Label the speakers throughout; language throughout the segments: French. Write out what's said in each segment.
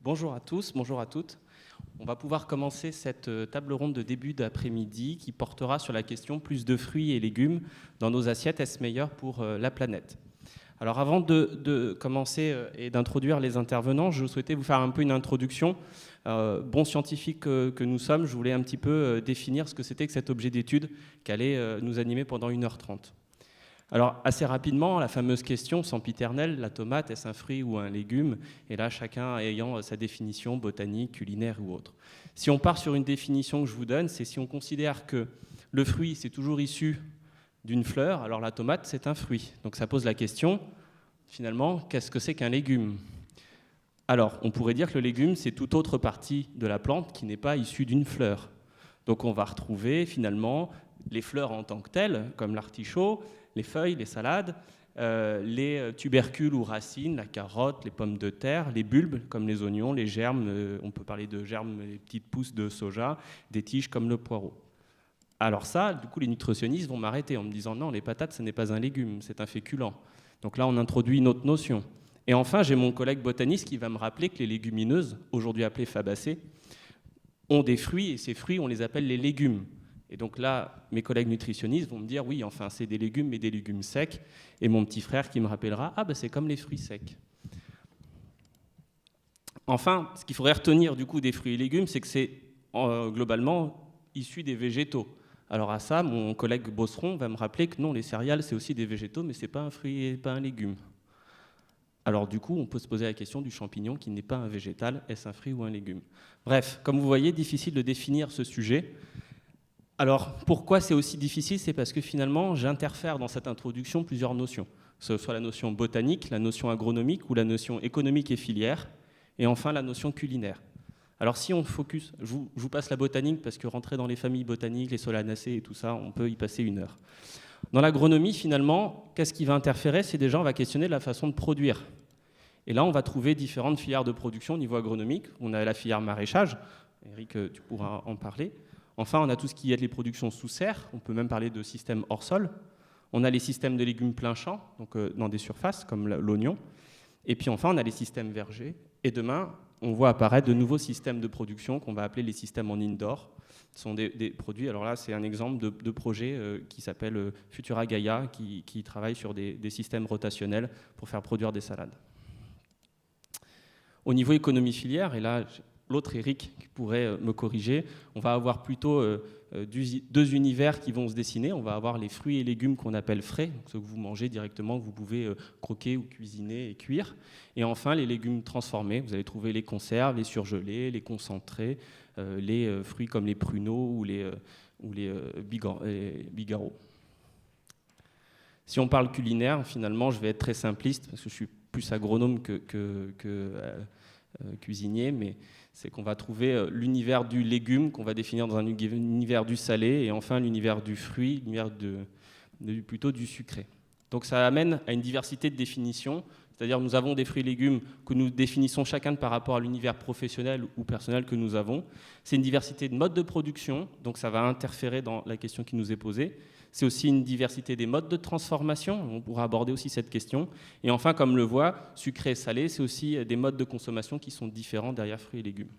Speaker 1: Bonjour à tous, bonjour à toutes. On va pouvoir commencer cette table ronde de début d'après-midi qui portera sur la question plus de fruits et légumes dans nos assiettes, est-ce meilleur pour la planète? Alors avant de commencer et d'introduire les intervenants, je souhaitais vous faire un peu une introduction. Bon scientifique que nous sommes, je voulais un petit peu définir ce que c'était que cet objet d'étude qui allait nous animer pendant 1h30. Alors, assez rapidement, la fameuse question sempiternelle, la tomate, est-ce un fruit ou un légume? Et là, chacun ayant sa définition botanique, culinaire ou autre. Si on part sur une définition que je vous donne, c'est si on considère que le fruit, c'est toujours issu d'une fleur, alors la tomate, c'est un fruit. Donc ça pose la question, finalement, qu'est-ce que c'est qu'un légume? Alors, on pourrait dire que le légume, c'est toute autre partie de la plante qui n'est pas issue d'une fleur. Donc on va retrouver, finalement, les fleurs en tant que telles, comme l'artichaut, les feuilles, les salades, les tubercules ou racines, la carotte, les pommes de terre, les bulbes comme les oignons, les germes, on peut parler de germes, les petites pousses de soja, des tiges comme le poireau. Alors ça, du coup, les nutritionnistes vont m'arrêter en me disant non, les patates, ce n'est pas un légume, c'est un féculent. Donc là, on introduit une autre notion. Et enfin, j'ai mon collègue botaniste qui va me rappeler que les légumineuses, aujourd'hui appelées fabacées, ont des fruits, et ces fruits, on les appelle les légumes. Et donc là, mes collègues nutritionnistes vont me dire, oui, enfin, c'est des légumes, mais des légumes secs. Et mon petit frère qui me rappellera, ah, ben c'est comme les fruits secs. Enfin, ce qu'il faudrait retenir du coup des fruits et légumes, c'est que c'est globalement issu des végétaux. Alors à ça, mon collègue Bosseron va me rappeler que non, les céréales, c'est aussi des végétaux, mais ce n'est pas un fruit et pas un légume. Alors du coup, on peut se poser la question du champignon qui n'est pas un végétal, est-ce un fruit ou un légume? Bref, comme vous voyez, difficile de définir ce sujet. Alors, pourquoi c'est aussi difficile? C'est parce que finalement, j'interfère dans cette introduction plusieurs notions, que ce soit la notion botanique, la notion agronomique ou la notion économique et filière, et enfin la notion culinaire. Alors si on focus, je vous passe la botanique parce que rentrer dans les familles botaniques, les solanacées et tout ça, on peut y passer 1 heure. Dans l'agronomie, finalement, qu'est-ce qui va interférer? C'est déjà, on va questionner la façon de produire. Et là, on va trouver différentes filières de production au niveau agronomique. On a la filière maraîchage, Eric, tu pourras en parler. Enfin, on a tout ce qui est les productions sous serre, on peut même parler de systèmes hors sol. On a les systèmes de légumes plein champ, donc dans des surfaces comme l'oignon. Et puis enfin, on a les systèmes vergers. Et demain, on voit apparaître de nouveaux systèmes de production qu'on va appeler les systèmes en indoor. Ce sont des produits, alors là, c'est un exemple de projet qui s'appelle Futura Gaia, qui travaille sur des systèmes rotationnels pour faire produire des salades. Au niveau économie filière, et là, l'autre Eric qui pourrait me corriger, on va avoir plutôt deux univers qui vont se dessiner. On va avoir les fruits et légumes qu'on appelle frais, donc ceux que vous mangez directement, que vous pouvez croquer ou cuisiner et cuire. Et enfin, les légumes transformés. Vous allez trouver les conserves, les surgelés, les concentrés, les fruits comme les pruneaux ou les bigarreaux. Si on parle culinaire, finalement, je vais être très simpliste parce que je suis plus agronome que cuisinier, mais c'est qu'on va trouver l'univers du légume qu'on va définir dans un univers du salé et enfin l'univers du fruit, l'univers plutôt du sucré. Donc ça amène à une diversité de définitions, c'est-à-dire nous avons des fruits et légumes que nous définissons chacun par rapport à l'univers professionnel ou personnel que nous avons. C'est une diversité de modes de production, donc ça va interférer dans la question qui nous est posée. C'est aussi une diversité des modes de transformation, on pourra aborder aussi cette question. Et enfin, comme le voit, sucré et salé, c'est aussi des modes de consommation qui sont différents derrière fruits et légumes.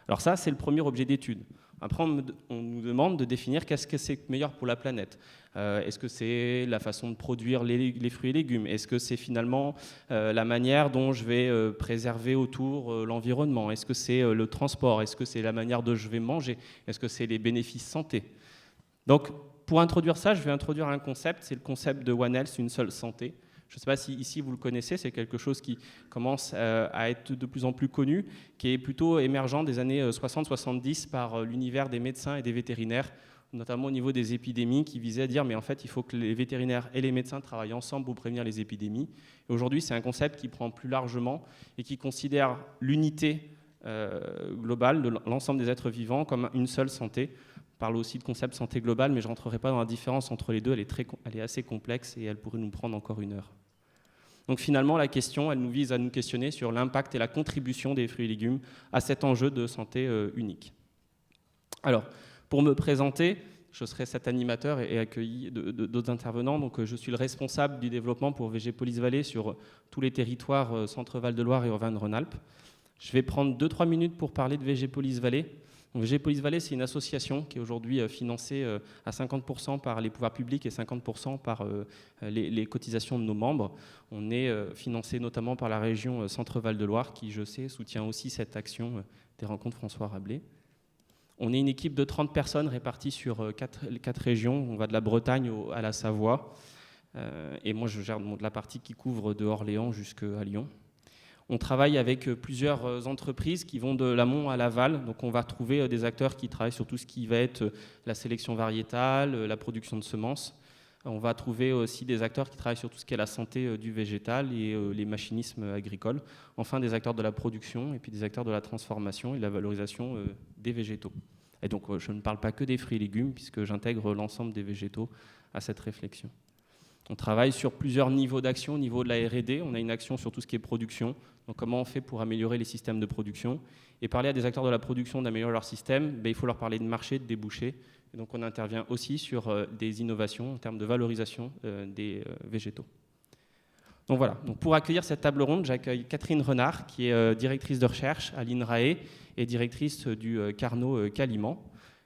Speaker 1: Alors ça, c'est le premier objet d'étude. Après, on nous demande de définir qu'est-ce que c'est meilleur pour la planète. Est-ce que c'est la façon de produire les fruits et légumes? Est-ce que c'est finalement la manière dont je vais préserver autour l'environnement? Est-ce que c'est le transport? Est-ce que c'est la manière dont je vais manger? Est-ce que c'est les bénéfices santé? Donc, pour introduire ça, je vais introduire un concept, c'est le concept de One Health, une seule santé. Je ne sais pas si ici vous le connaissez, c'est quelque chose qui commence à être de plus en plus connu, qui est plutôt émergent des années 60-70 par l'univers des médecins et des vétérinaires, notamment au niveau des épidémies, qui visaient à dire mais en fait il faut que les vétérinaires et les médecins travaillent ensemble pour prévenir les épidémies. Et aujourd'hui, c'est un concept qui prend plus largement et qui considère l'unité globale de l'ensemble des êtres vivants comme une seule santé. On parle aussi de concept santé globale, mais je ne rentrerai pas dans la différence entre les deux, elle est assez complexe et elle pourrait nous prendre encore 1 heure. Donc finalement, la question, elle nous vise à nous questionner sur l'impact et la contribution des fruits et légumes à cet enjeu de santé unique. Alors, pour me présenter, je serai cet animateur et accueilli d'autres intervenants. Donc, je suis le responsable du développement pour VG Police Vallée sur tous les territoires Centre-Val de Loire et Auvergne-Rhône-Alpes. Je vais prendre 2-3 minutes pour parler de Végépolis Vallée. Végépolis Vallée, c'est une association qui est aujourd'hui financée à 50% par les pouvoirs publics et 50% par les cotisations de nos membres. On est financé notamment par la région Centre-Val de Loire qui, je sais, soutient aussi cette action des rencontres François Rabelais. On est une équipe de 30 personnes réparties sur 4 régions. On va de la Bretagne à la Savoie. Et moi, je gère la partie qui couvre de Orléans jusqu'à Lyon. On travaille avec plusieurs entreprises qui vont de l'amont à l'aval. Donc on va trouver des acteurs qui travaillent sur tout ce qui va être la sélection variétale, la production de semences. On va trouver aussi des acteurs qui travaillent sur tout ce qui est la santé du végétal et les machinismes agricoles. Enfin, des acteurs de la production et puis des acteurs de la transformation et de la valorisation des végétaux. Et donc je ne parle pas que des fruits et légumes puisque j'intègre l'ensemble des végétaux à cette réflexion. On travaille sur plusieurs niveaux d'action. Au niveau de la R&D, on a une action sur tout ce qui est production. Donc comment on fait pour améliorer les systèmes de production. Et parler à des acteurs de la production d'améliorer leur système, il faut leur parler de marché, de débouchés. Et donc on intervient aussi sur des innovations en termes de valorisation des végétaux. Donc voilà, donc pour accueillir cette table ronde, j'accueille Catherine Renard, qui est directrice de recherche à l'INRAE et directrice du Carnot Caliment.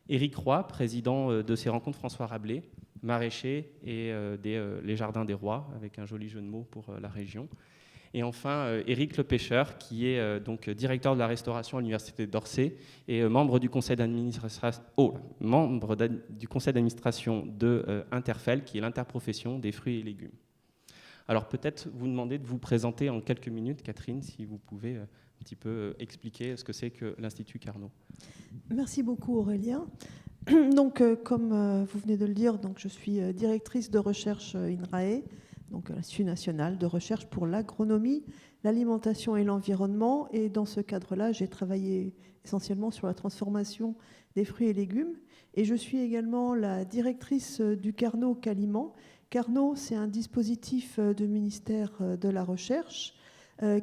Speaker 1: Éric Roy, président de ces rencontres François Rabelais, maraîcher et les Jardins des Rois, avec un joli jeu de mots pour la région. Et enfin, Éric Le Pêcheur, qui est donc directeur de la restauration à l'Université d'Orsay et membre du conseil d'administration de Interfel, qui est l'interprofession des fruits et légumes. Alors peut-être vous demander de vous présenter en quelques minutes, Catherine, si vous pouvez un petit peu expliquer ce que c'est que l'Institut Carnot.
Speaker 2: Merci beaucoup Aurélien. Donc, comme vous venez de le dire, donc, je suis directrice de recherche INRAE, donc l'Institut national de recherche pour l'agronomie, l'alimentation et l'environnement. Et dans ce cadre-là, j'ai travaillé essentiellement sur la transformation des fruits et légumes. Et je suis également la directrice du Carnot Caliment. Carnot, c'est un dispositif du ministère de la Recherche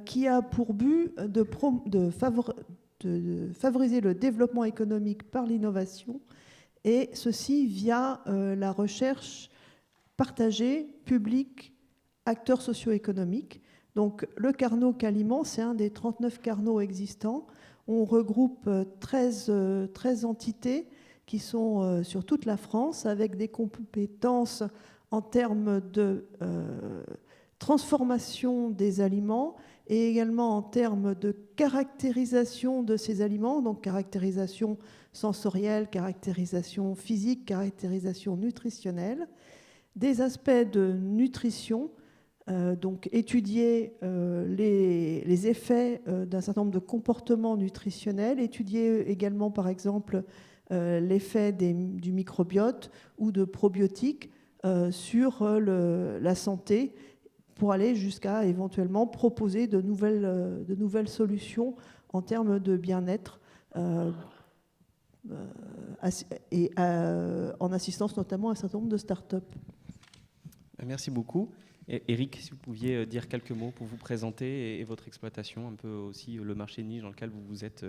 Speaker 2: qui a pour but de favoriser le développement économique par l'innovation, et ceci via la recherche partagée, publique, acteurs socio-économiques. Donc le Carnot Caliment, c'est un des 39 Carnots existants. On regroupe 13 entités qui sont sur toute la France, avec des compétences en termes de transformation des aliments et également en termes de caractérisation de ces aliments, donc caractérisation sensorielle, caractérisation physique, caractérisation nutritionnelle, des aspects de nutrition, donc étudier les effets d'un certain nombre de comportements nutritionnels, étudier également par exemple l'effet du microbiote ou de probiotiques sur la santé, pour aller jusqu'à éventuellement proposer de nouvelles solutions en termes de bien-être et en assistance notamment à un certain nombre de start-up.
Speaker 1: Merci beaucoup. Et Éric, si vous pouviez dire quelques mots pour vous présenter et votre exploitation, un peu aussi le marché de niche dans lequel vous vous êtes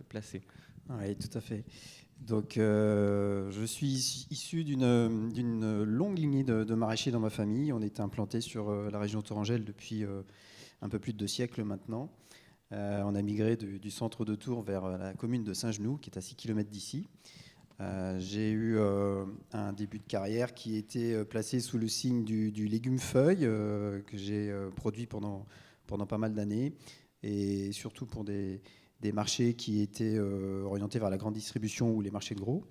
Speaker 1: placé.
Speaker 3: Oui, tout à fait. Donc, je suis issu d'une longue lignée de maraîchers dans ma famille. On est implanté sur la région Tourangelle depuis un peu plus de 2 siècles maintenant. On a migré du centre de Tours vers la commune de Saint-Genoux, qui est à 6 km d'ici. J'ai eu un début de carrière qui était placé sous le signe du légume feuille que j'ai produit pendant pas mal d'années, et surtout pour des marchés qui étaient orientés vers la grande distribution ou les marchés de gros.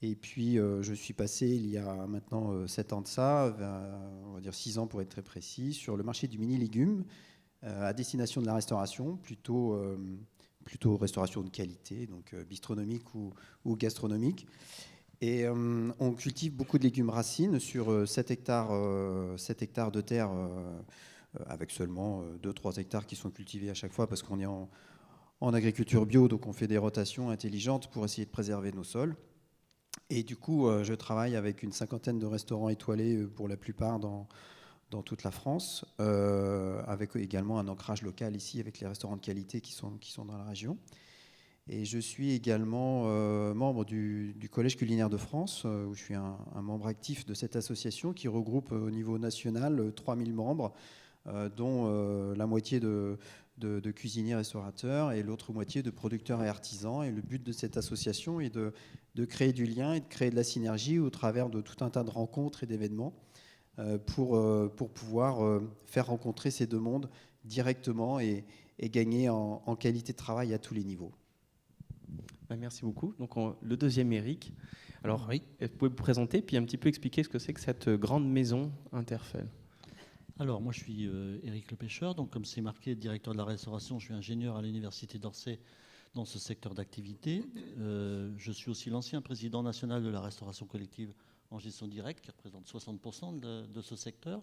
Speaker 3: Et puis je suis passé il y a maintenant 7 ans de ça, on va dire 6 ans pour être très précis, sur le marché du mini-légumes à destination de la restauration, plutôt restauration de qualité, donc bistronomique ou gastronomique. Et on cultive beaucoup de légumes racines sur 7 hectares de terre, avec seulement 2-3 hectares qui sont cultivés à chaque fois parce qu'on est en agriculture bio, donc on fait des rotations intelligentes pour essayer de préserver nos sols. Et du coup, je travaille avec une 50aine de restaurants étoilés pour la plupart dans toute la France, avec également un ancrage local ici avec les restaurants de qualité qui sont dans la région. Et je suis également membre du Collège culinaire de France, où je suis un membre actif de cette association qui regroupe au niveau national 3000 membres, dont la moitié de de cuisiniers restaurateurs et l'autre moitié de producteurs et artisans. Et le but de cette association est de créer du lien et de créer de la synergie au travers de tout un tas de rencontres et d'événements pour pouvoir faire rencontrer ces deux mondes directement et gagner en qualité de travail à tous les niveaux.
Speaker 1: Merci beaucoup. Donc le deuxième, Éric. Alors,
Speaker 4: oui.
Speaker 1: Vous pouvez vous présenter puis un petit peu expliquer ce que c'est que cette grande maison Interfel.
Speaker 4: Alors, moi, je suis Éric Le Pêcheur. Donc, comme c'est marqué directeur de la restauration, je suis ingénieur à l'Université d'Orsay dans ce secteur d'activité. Je suis aussi l'ancien président national de la restauration collective en gestion directe, qui représente 60% de ce secteur.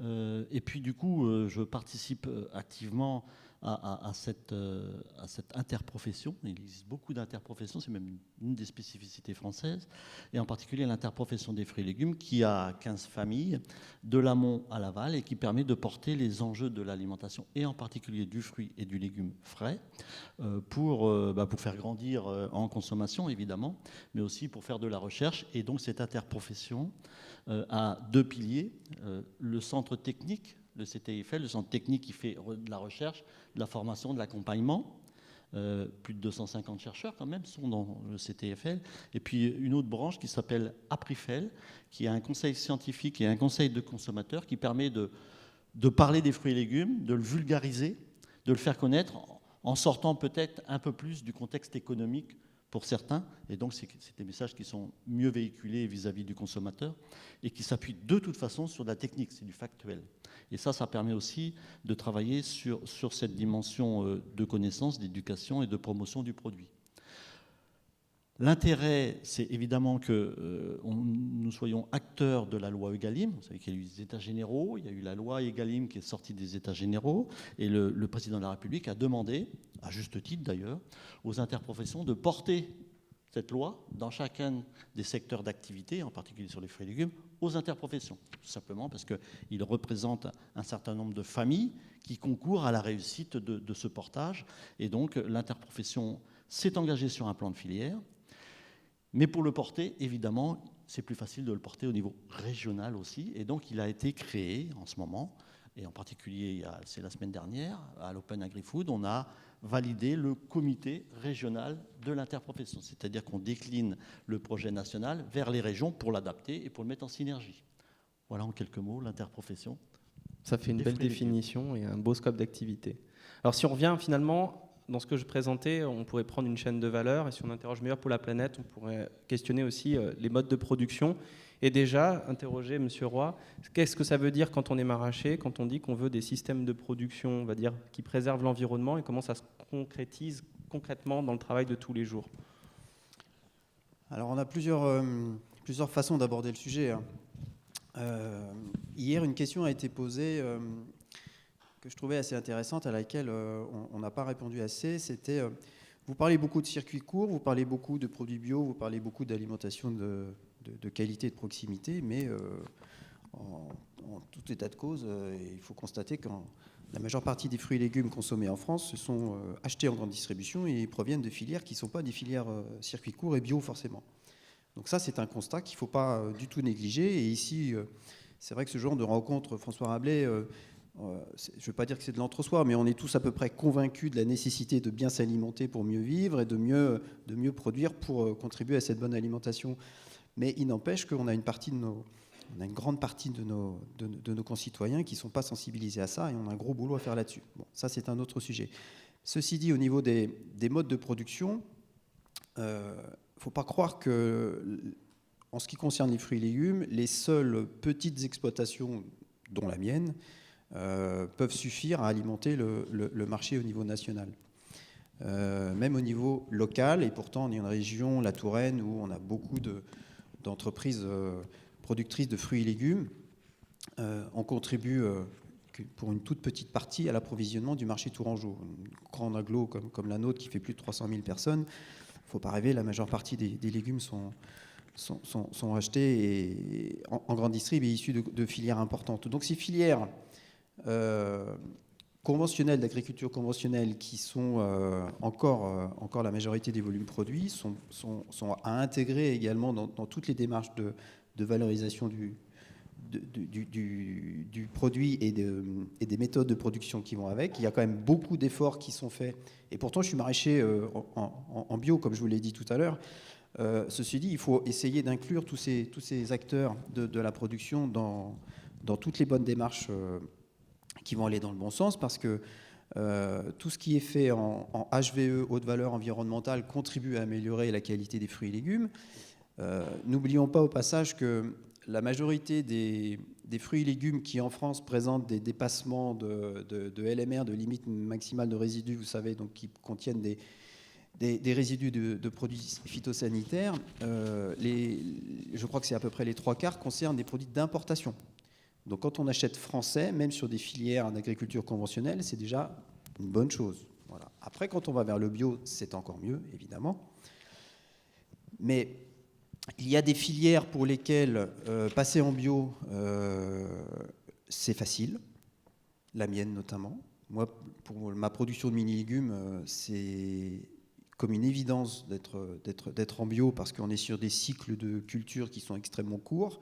Speaker 4: Et puis, du coup, je participe activement à cette interprofession. Il existe beaucoup d'interprofessions, c'est même une des spécificités françaises, et en particulier l'interprofession des fruits et légumes qui a 15 familles, de l'amont à l'aval, et qui permet de porter les enjeux de l'alimentation, et en particulier du fruit et du légume frais, pour faire grandir en consommation, évidemment, mais aussi pour faire de la recherche. Et donc cette interprofession a deux piliers, le centre technique, le CTIFL, le centre technique qui fait de la recherche, de la formation, de l'accompagnement. Plus de 250 chercheurs quand même sont dans le CTIFL. Et puis une autre branche qui s'appelle APRIFEL, qui a un conseil scientifique et un conseil de consommateurs qui permet de parler des fruits et légumes, de le vulgariser, de le faire connaître en sortant peut-être un peu plus du contexte économique pour certains, et donc c'est des messages qui sont mieux véhiculés vis-à-vis du consommateur et qui s'appuient de toute façon sur la technique, c'est du factuel. Et ça permet aussi de travailler sur cette dimension de connaissance, d'éducation et de promotion du produit. L'intérêt, c'est évidemment que nous soyons acteurs de la loi Egalim. Vous savez qu'il y a eu des États généraux, il y a eu la loi Egalim qui est sortie des États généraux, et le président de la République a demandé, à juste titre d'ailleurs, aux interprofessions de porter cette loi dans chacun des secteurs d'activité, en particulier sur les fruits et légumes, aux interprofessions. Tout simplement parce qu'ils représentent un certain nombre de familles qui concourent à la réussite de ce portage. Et donc l'interprofession s'est engagée sur un plan de filière. Mais pour le porter, évidemment, c'est plus facile de le porter au niveau régional aussi. Et donc, il a été créé en ce moment, et en particulier, c'est la semaine dernière, à l'Open Agri-Food, on a validé le comité régional de l'interprofession. C'est-à-dire qu'on décline le projet national vers les régions pour l'adapter et pour le mettre en synergie. Voilà en quelques mots l'interprofession.
Speaker 1: Ça fait une belle définition et un beau scope d'activité. Alors, si on revient finalement... Dans ce que je présentais, on pourrait prendre une chaîne de valeur et si on interroge Meilleur pour la planète, on pourrait questionner aussi les modes de production et déjà interroger M. Roy, qu'est-ce que ça veut dire quand on est maraîcher, quand on dit qu'on veut des systèmes de production, on va dire, qui préservent l'environnement et comment ça se concrétise concrètement dans le travail de tous les jours?
Speaker 3: Alors on a plusieurs façons d'aborder le sujet. Hier, une question a été posée que je trouvais assez intéressante, à laquelle on n'a pas répondu assez, c'était, vous parlez beaucoup de circuits courts, vous parlez beaucoup de produits bio, vous parlez beaucoup d'alimentation de qualité et de proximité, mais en tout état de cause, il faut constater que la majeure partie des fruits et légumes consommés en France se sont achetés en grande distribution et proviennent de filières qui ne sont pas des filières circuits courts et bio forcément. Donc ça, c'est un constat qu'il ne faut pas du tout négliger. Et ici, c'est vrai que ce genre de rencontre, François Rabelais... je ne veux pas dire que c'est de l'entre-soi, mais on est tous à peu près convaincus de la nécessité de bien s'alimenter pour mieux vivre et de mieux produire pour contribuer à cette bonne alimentation. Mais il n'empêche qu'on a une grande partie de nos concitoyens qui ne sont pas sensibilisés à ça et on a un gros boulot à faire là-dessus. Bon, ça, c'est un autre sujet. Ceci dit, au niveau des modes de production, il ne faut pas croire que, en ce qui concerne les fruits et légumes, les seules petites exploitations, dont la mienne, peuvent suffire à alimenter le marché au niveau national. Même au niveau local, et pourtant on est une région, la Touraine, où on a beaucoup d'entreprises productrices de fruits et légumes, on contribue pour une toute petite partie à l'approvisionnement du marché tourangeau. Une grande agglo comme la nôtre qui fait plus de 300 000 personnes, il ne faut pas rêver, la majeure partie des légumes sont achetés en grande distrib et issus de filières importantes. Donc ces filières conventionnelles, d'agriculture conventionnelle, qui sont encore la majorité des volumes produits, sont à intégrer également dans toutes les démarches de valorisation du produit et des méthodes de production qui vont avec. Il y a quand même beaucoup d'efforts qui sont faits. Et pourtant, je suis maraîcher en bio, comme je vous l'ai dit tout à l'heure. Ceci dit, il faut essayer d'inclure tous ces acteurs de la production dans toutes les bonnes démarches qui vont aller dans le bon sens, parce que tout ce qui est fait en HVE, haute valeur environnementale, contribue à améliorer la qualité des fruits et légumes. N'oublions pas au passage que la majorité des fruits et légumes qui en France présentent des dépassements de LMR, de limite maximale de résidus, vous savez, donc qui contiennent des résidus de produits phytosanitaires, je crois que c'est à peu près les 3/4 concernent des produits d'importation. Donc quand on achète français, même sur des filières d'agriculture conventionnelle, c'est déjà une bonne chose. Voilà. Après, quand on va vers le bio, c'est encore mieux, évidemment. Mais il y a des filières pour lesquelles passer en bio, c'est facile. La mienne notamment. Moi, pour ma production de mini-légumes, c'est comme une évidence d'être en bio, parce qu'on est sur des cycles de culture qui sont extrêmement courts.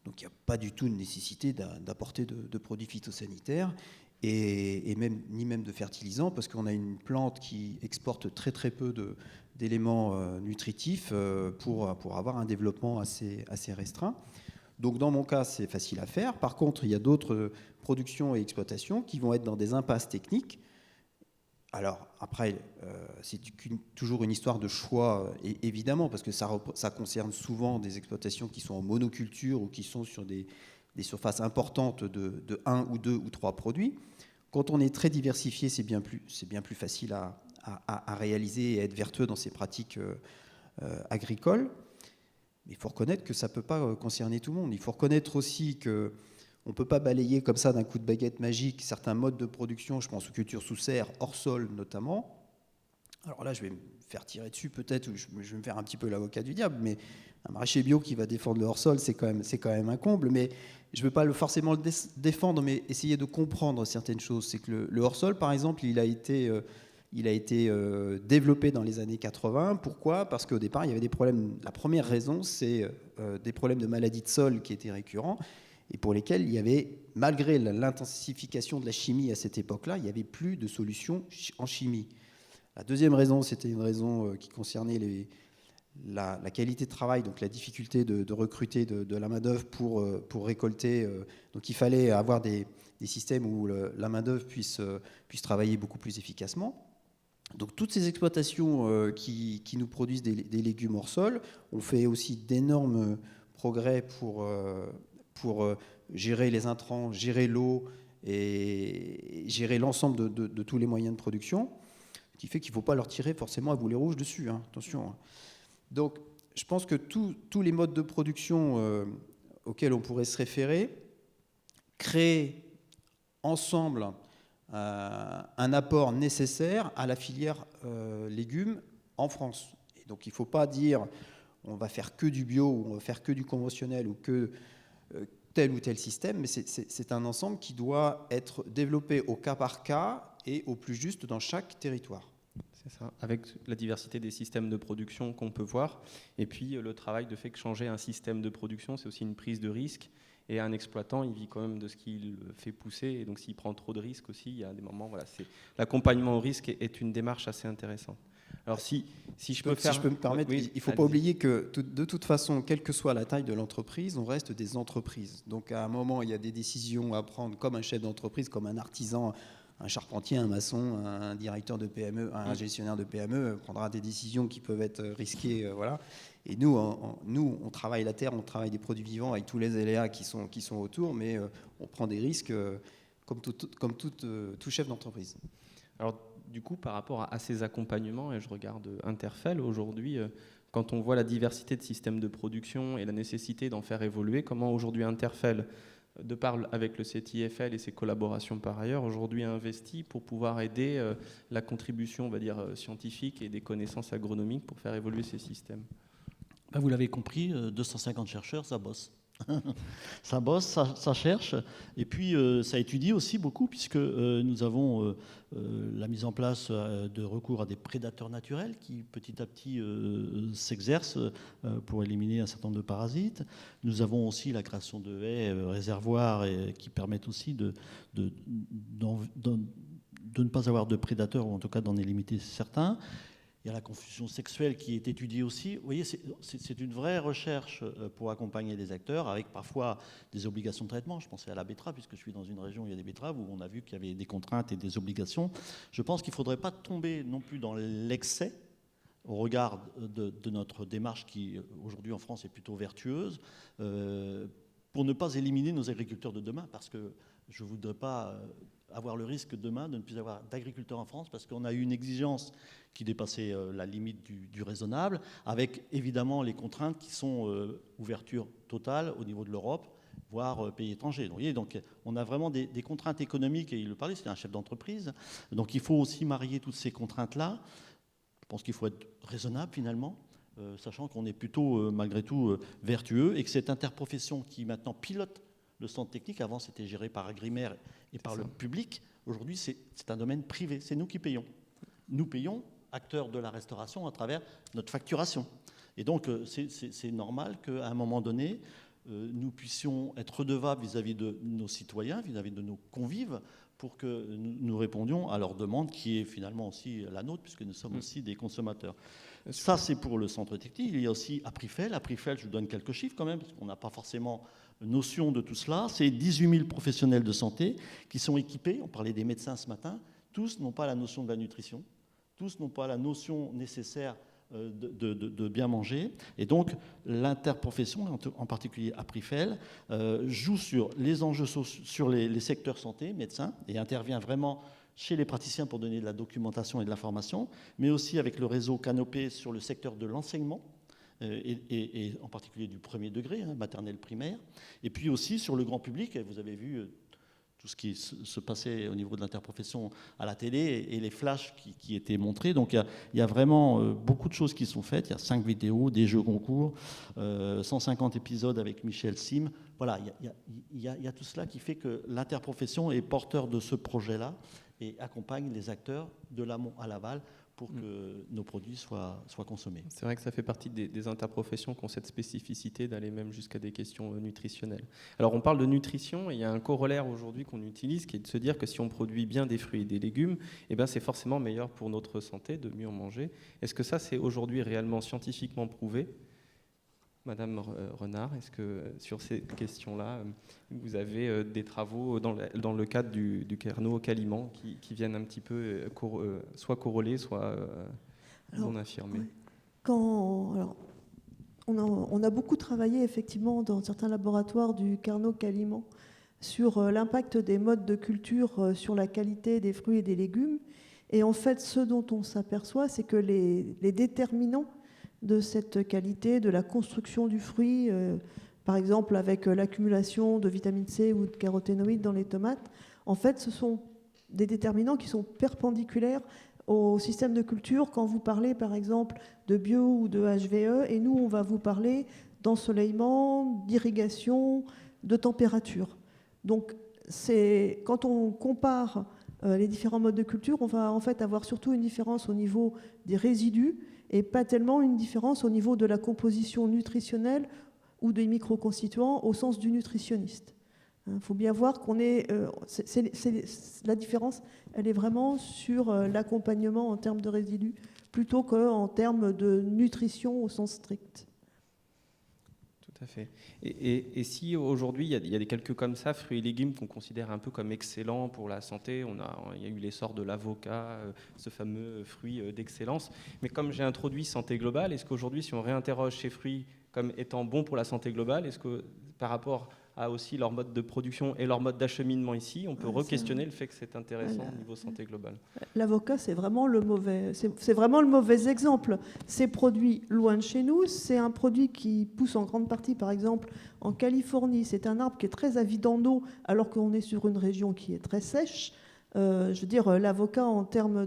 Speaker 3: Donc il n'y a pas du tout une nécessité d'apporter de produits phytosanitaires et ni même de fertilisants, parce qu'on a une plante qui exporte très très peu d'éléments nutritifs pour avoir un développement assez restreint. Donc dans mon cas, c'est facile à faire. Par contre, il y a d'autres productions et exploitations qui vont être dans des impasses techniques. Alors après, c'est toujours une histoire de choix, évidemment, parce que ça concerne souvent des exploitations qui sont en monoculture ou qui sont sur des surfaces importantes de 1 ou 2 ou 3 produits. Quand on est très diversifié, c'est bien plus facile à réaliser et à être vertueux dans ces pratiques agricoles. Mais il faut reconnaître que ça ne peut pas concerner tout le monde. Il faut reconnaître aussi que on ne peut pas balayer comme ça d'un coup de baguette magique certains modes de production, je pense aux cultures sous serre, hors sol notamment. Alors là, je vais me faire tirer dessus peut-être, ou je vais me faire un petit peu l'avocat du diable, mais un maraîcher bio qui va défendre le hors sol, c'est quand même un comble. Mais je ne veux pas forcément le défendre, mais essayer de comprendre certaines choses. C'est que le hors sol, par exemple, il a été développé dans les années 80. Pourquoi ? Parce qu'au départ, il y avait des problèmes. La première raison, c'est des problèmes de maladies de sol qui étaient récurrents, et pour lesquels il y avait, malgré l'intensification de la chimie à cette époque-là, il n'y avait plus de solution en chimie. La deuxième raison, c'était une raison qui concernait la qualité de travail, donc la difficulté de recruter de la main-d'œuvre pour récolter. Donc il fallait avoir des systèmes où la main-d'œuvre puisse travailler beaucoup plus efficacement. Donc toutes ces exploitations qui nous produisent des légumes hors sol ont fait aussi d'énormes progrès pour gérer les intrants, gérer l'eau et gérer l'ensemble de tous les moyens de production, ce qui fait qu'il ne faut pas leur tirer forcément à boulet rouge dessus, hein, attention. Donc je pense que tous les modes de production auxquels on pourrait se référer créent ensemble un apport nécessaire à la filière légumes en France. Et donc il ne faut pas dire on va faire que du bio ou on va faire que du conventionnel ou que tel ou tel système, mais c'est un ensemble qui doit être développé au cas par cas et au plus juste dans chaque territoire.
Speaker 1: C'est ça, avec la diversité des systèmes de production qu'on peut voir. Et puis le travail de fait que changer un système de production, c'est aussi une prise de risque. Et un exploitant, il vit quand même de ce qu'il fait pousser. Et donc s'il prend trop de risques aussi, il y a des moments, voilà, l'accompagnement au risque est une démarche assez intéressante. Alors si je peux me
Speaker 3: permettre, oui, il ne faut pas oublier que de toute façon, quelle que soit la taille de l'entreprise, on reste des entreprises. Donc à un moment, il y a des décisions à prendre comme un chef d'entreprise, comme un artisan, un charpentier, un maçon, un directeur de PME, un gestionnaire de PME prendra des décisions qui peuvent être risquées. Voilà. Et nous, on travaille la terre, on travaille des produits vivants avec tous les aléas qui sont autour, mais on prend des risques comme tout chef d'entreprise.
Speaker 1: Alors, du coup, par rapport à ces accompagnements, et je regarde Interfel aujourd'hui, quand on voit la diversité de systèmes de production et la nécessité d'en faire évoluer, comment aujourd'hui Interfel, de par avec le CETIFL et ses collaborations par ailleurs, aujourd'hui a investi pour pouvoir aider la contribution, on va dire, scientifique et des connaissances agronomiques pour faire évoluer ces systèmes ?
Speaker 4: Vous l'avez compris, 250 chercheurs, ça bosse. Ça bosse, ça cherche, et puis ça étudie aussi beaucoup, puisque nous avons la mise en place de recours à des prédateurs naturels qui petit à petit s'exercent pour éliminer un certain nombre de parasites. Nous avons aussi la création de haies, réservoirs, qui permettent aussi de ne pas avoir de prédateurs, ou en tout cas d'en limiter certains. Il y a la confusion sexuelle qui est étudiée aussi. Vous voyez, c'est une vraie recherche pour accompagner les acteurs, avec parfois des obligations de traitement. Je pensais à la betterave, puisque je suis dans une région où il y a des betteraves, où on a vu qu'il y avait des contraintes et des obligations. Je pense qu'il ne faudrait pas tomber non plus dans l'excès, au regard de notre démarche qui, aujourd'hui en France, est plutôt vertueuse, pour ne pas éliminer nos agriculteurs de demain, parce que je ne voudrais pas avoir le risque demain de ne plus avoir d'agriculteurs en France, parce qu'on a eu une exigence qui dépassait la limite du raisonnable, avec évidemment les contraintes qui sont ouverture totale au niveau de l'Europe, voire pays étrangers. Donc, vous voyez, donc on a vraiment des contraintes économiques, et il le parlait, c'était un chef d'entreprise, donc il faut aussi marier toutes ces contraintes-là. Je pense qu'il faut être raisonnable finalement, sachant qu'on est plutôt malgré tout vertueux, et que cette interprofession qui maintenant pilote le centre technique, avant c'était géré par Agrimaire et par le public, aujourd'hui c'est un domaine privé, c'est nous qui payons. Nous payons, acteurs de la restauration, à travers notre facturation. Et donc c'est normal qu'à un moment donné, nous puissions être redevables vis-à-vis de nos citoyens, vis-à-vis de nos convives, pour que nous répondions à leur demande, qui est finalement aussi la nôtre, puisque nous sommes aussi des consommateurs. Ça, c'est pour le centre technique. Il y a aussi Aprifel. Aprifel, je vous donne quelques chiffres quand même, parce qu'on n'a pas forcément notion de tout cela. C'est 18 000 professionnels de santé qui sont équipés. On parlait des médecins ce matin. Tous n'ont pas la notion de la nutrition. Tous n'ont pas la notion nécessaire de bien manger. Et donc, l'interprofession, en particulier Aprifel, joue sur les enjeux sur les secteurs santé, médecins, et intervient vraiment chez les praticiens pour donner de la documentation et de l'information, mais aussi avec le réseau Canopé sur le secteur de l'enseignement, et en particulier du premier degré, maternelle, primaire, et puis aussi sur le grand public. Vous avez vu tout ce qui se passait au niveau de l'interprofession à la télé et les flashs qui étaient montrés. Donc il y a vraiment beaucoup de choses qui sont faites. Il y a 5 vidéos, des jeux concours, 150 épisodes avec Michel Sim. Voilà, il y a tout cela qui fait que l'interprofession est porteur de ce projet-là et accompagne les acteurs de l'amont à l'aval pour que nos produits soient consommés.
Speaker 1: C'est vrai que ça fait partie des interprofessions qui ont cette spécificité d'aller même jusqu'à des questions nutritionnelles. Alors on parle de nutrition, et il y a un corollaire aujourd'hui qu'on utilise, qui est de se dire que si on produit bien des fruits et des légumes, eh ben c'est forcément meilleur pour notre santé, de mieux en manger. Est-ce que ça, c'est aujourd'hui réellement scientifiquement prouvé ? Madame Renard, est-ce que sur ces questions-là, vous avez des travaux dans le cadre du Carnot Caliment qui viennent un petit peu soit corroler, soit non affirmer ?
Speaker 2: On a beaucoup travaillé effectivement dans certains laboratoires du Carnot Caliment sur l'impact des modes de culture sur la qualité des fruits et des légumes. Et en fait, ce dont on s'aperçoit, c'est que les déterminants de cette qualité, de la construction du fruit, par exemple avec l'accumulation de vitamine C ou de caroténoïdes dans les tomates, en fait, ce sont des déterminants qui sont perpendiculaires au système de culture quand vous parlez, par exemple, de bio ou de HVE, et nous, on va vous parler d'ensoleillement, d'irrigation, de température. Donc, quand on compare les différents modes de culture, on va en fait avoir surtout une différence au niveau des résidus, et pas tellement une différence au niveau de la composition nutritionnelle ou des microconstituants au sens du nutritionniste. Il faut bien voir qu'on la différence, elle est vraiment sur l'accompagnement en termes de résidus plutôt qu'en termes de nutrition au sens strict.
Speaker 1: Tout à fait. Et si aujourd'hui, il y a des quelques comme ça, fruits et légumes qu'on considère un peu comme excellents pour la santé, il y a eu l'essor de l'avocat, ce fameux fruit d'excellence. Mais comme j'ai introduit santé globale, est-ce qu'aujourd'hui, si on réinterroge ces fruits comme étant bons pour la santé globale, est-ce que par rapport à aussi leur mode de production et leur mode d'acheminement ici, on peut re-questionner le fait que c'est intéressant au niveau santé globale?
Speaker 2: L'avocat, c'est vraiment le mauvais exemple. C'est produit loin de chez nous. C'est un produit qui pousse en grande partie, par exemple, en Californie. C'est un arbre qui est très avide en eau, alors qu'on est sur une région qui est très sèche. Je veux dire, l'avocat, en termes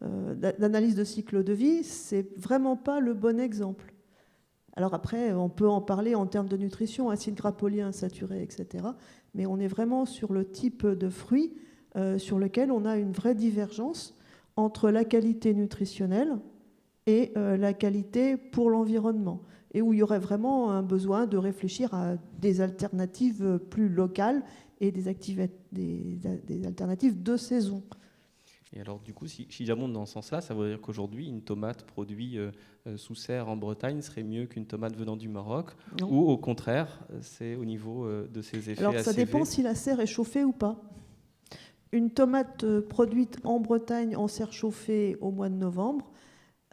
Speaker 2: d'analyse de cycle de vie, c'est vraiment pas le bon exemple. Alors après, on peut en parler en termes de nutrition, acides gras polyinsaturés, etc. Mais on est vraiment sur le type de fruits sur lequel on a une vraie divergence entre la qualité nutritionnelle et la qualité pour l'environnement, et où il y aurait vraiment un besoin de réfléchir à des alternatives plus locales et des alternatives de saison.
Speaker 1: Et alors, du coup, si j'abonde dans ce sens-là, ça veut dire qu'aujourd'hui, une tomate produite sous serre en Bretagne serait mieux qu'une tomate venant du Maroc,
Speaker 2: Non.
Speaker 1: ou au contraire, c'est au niveau de ses effets
Speaker 2: Alors ça
Speaker 1: ACV.
Speaker 2: dépend si la serre est chauffée ou pas. Une tomate produite en Bretagne en serre chauffée au mois de novembre,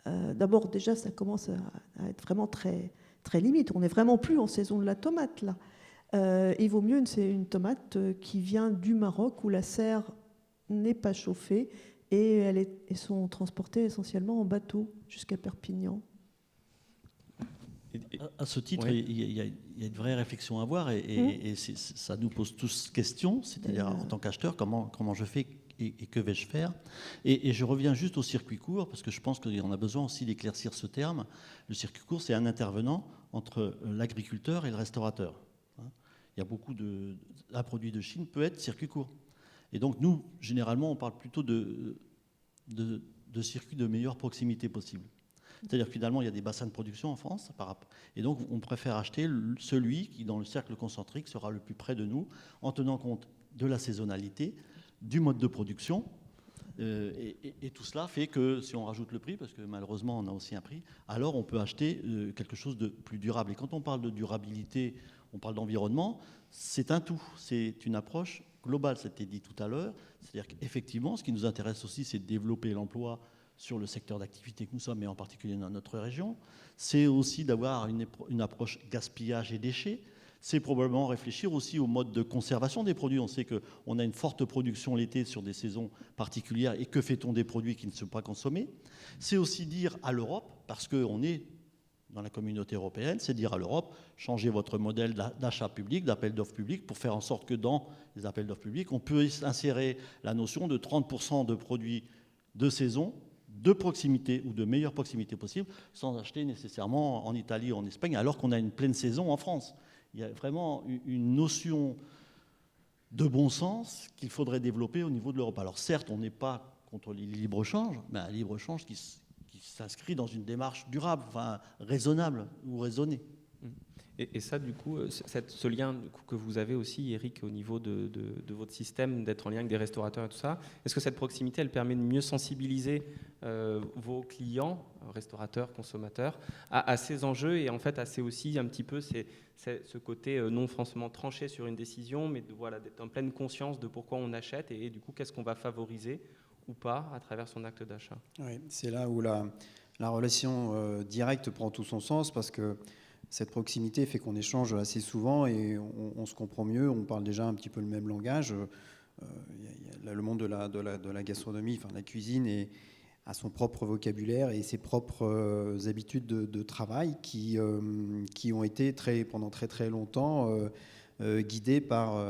Speaker 2: d'abord déjà ça commence à être vraiment très, très limite. On n'est vraiment plus en saison de la tomate là. Il vaut mieux une tomate qui vient du Maroc où la serre n'est pas chauffée et elles sont transportées essentiellement en bateau jusqu'à Perpignan.
Speaker 4: À ce titre,
Speaker 1: Oui.
Speaker 4: il y a une vraie réflexion à avoir et ça nous pose tous question, c'est-à-dire en tant qu'acheteur, comment je fais et que vais-je faire. Et je reviens juste au circuit court, parce que je pense qu'on a besoin aussi d'éclaircir ce terme. Le circuit court, c'est un intervenant entre l'agriculteur et le restaurateur. Il y a beaucoup un produit de Chine peut être circuit court. Et donc nous, généralement, on parle plutôt de circuits de meilleure proximité possible. C'est-à-dire que finalement, il y a des bassins de production en France, et donc on préfère acheter celui qui, dans le cercle concentrique, sera le plus près de nous, en tenant compte de la saisonnalité, du mode de production, et tout cela fait que si on rajoute le prix, parce que malheureusement on a aussi un prix, alors on peut acheter quelque chose de plus durable. Et quand on parle de durabilité, on parle d'environnement, c'est un tout, c'est une approche globale, c'était dit tout à l'heure. C'est-à-dire qu'effectivement, ce qui nous intéresse aussi, c'est de développer l'emploi sur le secteur d'activité que nous sommes, et en particulier dans notre région. C'est aussi d'avoir une approche gaspillage et déchets. C'est probablement réfléchir aussi au mode de conservation des produits. On sait qu'on a une forte production l'été sur des saisons particulières, et que fait-on des produits qui ne sont pas consommés? C'est aussi dire à l'Europe, parce qu'on est dans la communauté européenne, c'est dire à l'Europe, changez votre modèle d'achat public, d'appel d'offres public, pour faire en sorte que dans les appels d'offres publics, on peut insérer la notion de 30% de produits de saison, de proximité ou de meilleure proximité possible, sans acheter nécessairement en Italie ou en Espagne, alors qu'on a une pleine saison en France. Il y a vraiment une notion de bon sens qu'il faudrait développer au niveau de l'Europe. Alors certes, on n'est pas contre les libres-échanges, mais un libre-échange qui s'inscrit dans une démarche durable, enfin raisonnable ou raisonnée.
Speaker 1: Et ça, du coup, ce lien que vous avez aussi, Eric, au niveau de votre système, d'être en lien avec des restaurateurs et tout ça, est-ce que cette proximité, elle permet de mieux sensibiliser vos clients, restaurateurs, consommateurs, à ces enjeux, et en fait, à aussi un petit peu ce côté non forcément tranché sur une décision, mais d'être en pleine conscience de pourquoi on achète et du coup, qu'est-ce qu'on va favoriser ou pas à travers son acte d'achat.
Speaker 3: Oui, c'est là où la relation directe prend tout son sens, parce que cette proximité fait qu'on échange assez souvent et on se comprend mieux, on parle déjà un petit peu le même langage. Le monde de la gastronomie, enfin de la cuisine, a son propre vocabulaire et ses propres habitudes de travail qui ont été pendant très très longtemps guidées par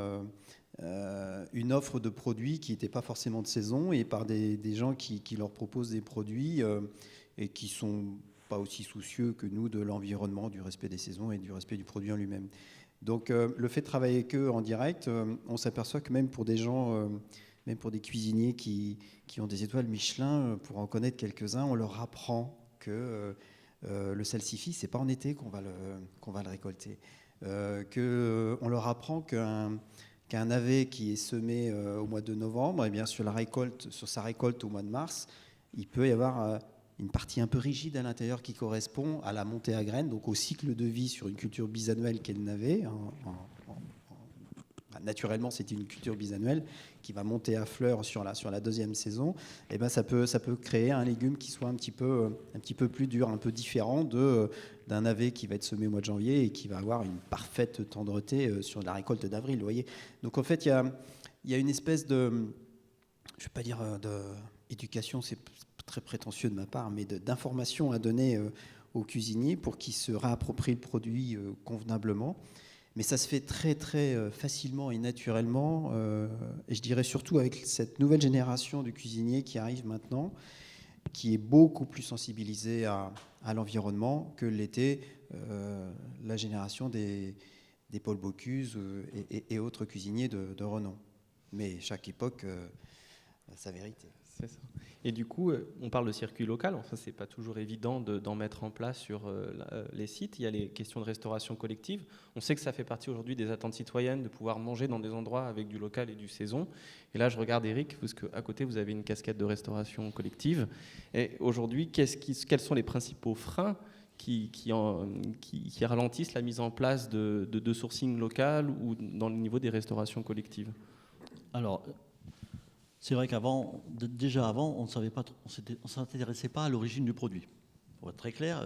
Speaker 3: une offre de produits qui n'était pas forcément de saison, et par des gens qui leur proposent des produits et qui sont pas aussi soucieux que nous de l'environnement, du respect des saisons et du respect du produit en lui-même. Donc le fait de travailler avec eux en direct, on s'aperçoit que même pour des gens, même pour des cuisiniers qui ont des étoiles Michelin, pour en connaître quelques-uns, on leur apprend que le salsifis, c'est pas en été qu'on va le récolter. On leur apprend qu'un navet qui est semé au mois de novembre, et bien sur sa récolte au mois de mars, il peut y avoir une partie un peu rigide à l'intérieur qui correspond à la montée à graines, donc au cycle de vie sur une culture bisannuelle qu'est le navet. Naturellement, c'est une culture bisannuelle qui va monter à fleurs sur la deuxième saison. Et ben ça peut créer un légume qui soit un petit peu plus dur, un peu différent d'un navet qui va être semé au mois de janvier et qui va avoir une parfaite tendreté sur la récolte d'avril. Vous voyez. Donc en fait, il y a une espèce de, je ne vais pas dire d'éducation, c'est très prétentieux de ma part, mais d'informations à donner aux cuisiniers pour qu'ils se réapproprient le produit convenablement. Mais ça se fait très très facilement et naturellement, et je dirais surtout avec cette nouvelle génération de cuisiniers qui arrive maintenant qui est beaucoup plus sensibilisé à l'environnement que l'était la génération des Paul Bocuse et autres cuisiniers de renom. Mais chaque époque a sa vérité.
Speaker 1: C'est ça. Et du coup, on parle de circuit local. Enfin, c'est pas toujours évident d'en mettre en place sur les sites. Il y a les questions de restauration collective. On sait que ça fait partie aujourd'hui des attentes citoyennes de pouvoir manger dans des endroits avec du local et du saison. Et là, je regarde Eric, parce qu'à côté, vous avez une casquette de restauration collective. Et aujourd'hui, quels sont les principaux freins qui ralentissent la mise en place de sourcing local ou dans le niveau des restaurations collectives?
Speaker 4: Alors, c'est vrai déjà avant, on ne s'intéressait pas à l'origine du produit. Pour être très clair,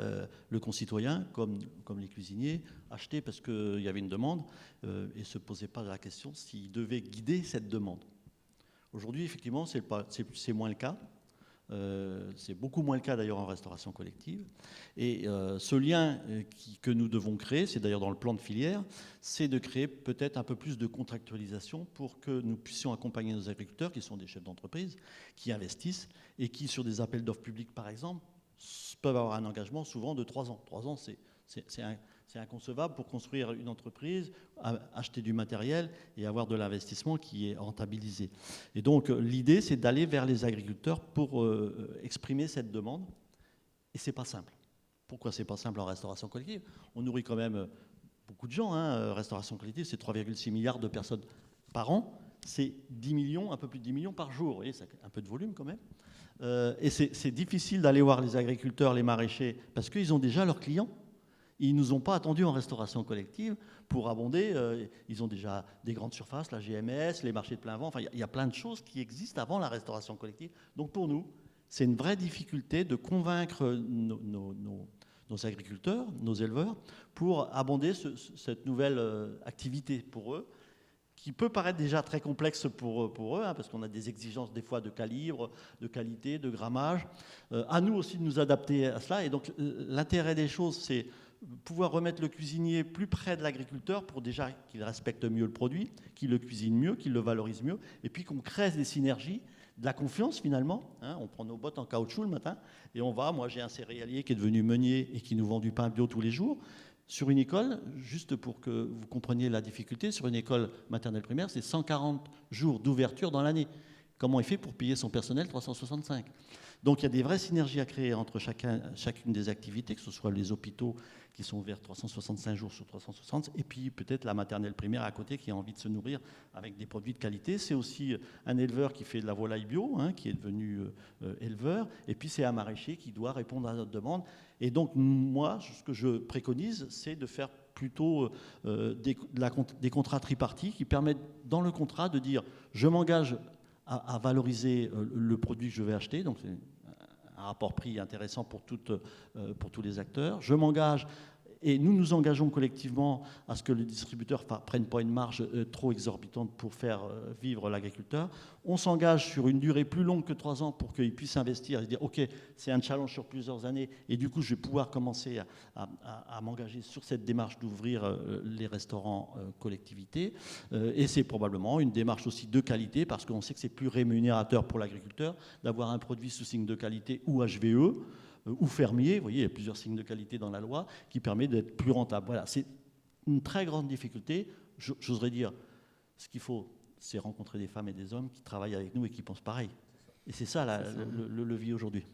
Speaker 4: le concitoyen, comme les cuisiniers, achetait parce qu'il y avait une demande et ne se posait pas la question s'il devait guider cette demande. Aujourd'hui, effectivement, c'est moins le cas. C'est beaucoup moins le cas d'ailleurs en restauration collective. Et ce lien que nous devons créer, c'est d'ailleurs dans le plan de filière, c'est de créer peut-être un peu plus de contractualisation pour que nous puissions accompagner nos agriculteurs, qui sont des chefs d'entreprise, qui investissent et qui, sur des appels d'offres publics par exemple, peuvent avoir un engagement souvent de 3 ans. 3 ans, c'est inconcevable pour construire une entreprise, acheter du matériel et avoir de l'investissement qui est rentabilisé. Et donc l'idée, c'est d'aller vers les agriculteurs pour exprimer cette demande. Et c'est pas simple. Pourquoi c'est pas simple en restauration collective? On nourrit quand même beaucoup de gens. Restauration collective, c'est 3,6 milliards de personnes par an. C'est 10 millions, un peu plus de 10 millions par jour. Vous voyez, c'est un peu de volume quand même. Et c'est difficile d'aller voir les agriculteurs, les maraîchers, parce qu'ils ont déjà leurs clients. Ils ne nous ont pas attendus en restauration collective pour abonder. Ils ont déjà des grandes surfaces, la GMS, les marchés de plein vent. Enfin, il y a plein de choses qui existent avant la restauration collective. Donc pour nous, c'est une vraie difficulté de convaincre nos agriculteurs, nos éleveurs, pour abonder cette nouvelle activité pour eux, qui peut paraître déjà très complexe pour eux, parce qu'on a des exigences des fois de calibre, de qualité, de grammage. À nous aussi de nous adapter à cela. Et donc l'intérêt des choses, c'est pouvoir remettre le cuisinier plus près de l'agriculteur pour déjà qu'il respecte mieux le produit, qu'il le cuisine mieux, qu'il le valorise mieux, et puis qu'on crée des synergies, de la confiance finalement. On prend nos bottes en caoutchouc le matin et on va. Moi, j'ai un céréalier qui est devenu meunier et qui nous vend du pain bio tous les jours. Sur une école, juste pour que vous compreniez la difficulté, sur une école maternelle primaire, c'est 140 jours d'ouverture dans l'année. Comment il fait pour payer son personnel 365? Donc il y a des vraies synergies à créer entre chacune des activités, que ce soit les hôpitaux qui sont ouverts 365 jours sur 360, et puis peut-être la maternelle primaire à côté qui a envie de se nourrir avec des produits de qualité. C'est aussi un éleveur qui fait de la volaille bio, qui est devenu éleveur, et puis c'est un maraîcher qui doit répondre à notre demande. Et donc moi, ce que je préconise, c'est de faire plutôt des contrats tripartis qui permettent dans le contrat de dire je m'engage à valoriser le produit que je vais acheter, donc c'est un rapport prix intéressant pour tous les acteurs. Je m'engage, et nous nous engageons collectivement à ce que le distributeur ne prenne pas une marge trop exorbitante pour faire vivre l'agriculteur. On s'engage sur une durée plus longue que 3 ans pour qu'il puisse investir et dire ok, c'est un challenge sur plusieurs années et du coup je vais pouvoir commencer à m'engager sur cette démarche d'ouvrir les restaurants collectivités. Et c'est probablement une démarche aussi de qualité parce qu'on sait que c'est plus rémunérateur pour l'agriculteur d'avoir un produit sous signe de qualité ou HVE ou fermier, vous voyez, il y a plusieurs signes de qualité dans la loi qui permet d'être plus rentable. Voilà, c'est une très grande difficulté. J'oserais dire, ce qu'il faut, c'est rencontrer des femmes et des hommes qui travaillent avec nous et qui pensent pareil. Et c'est ça le levier aujourd'hui.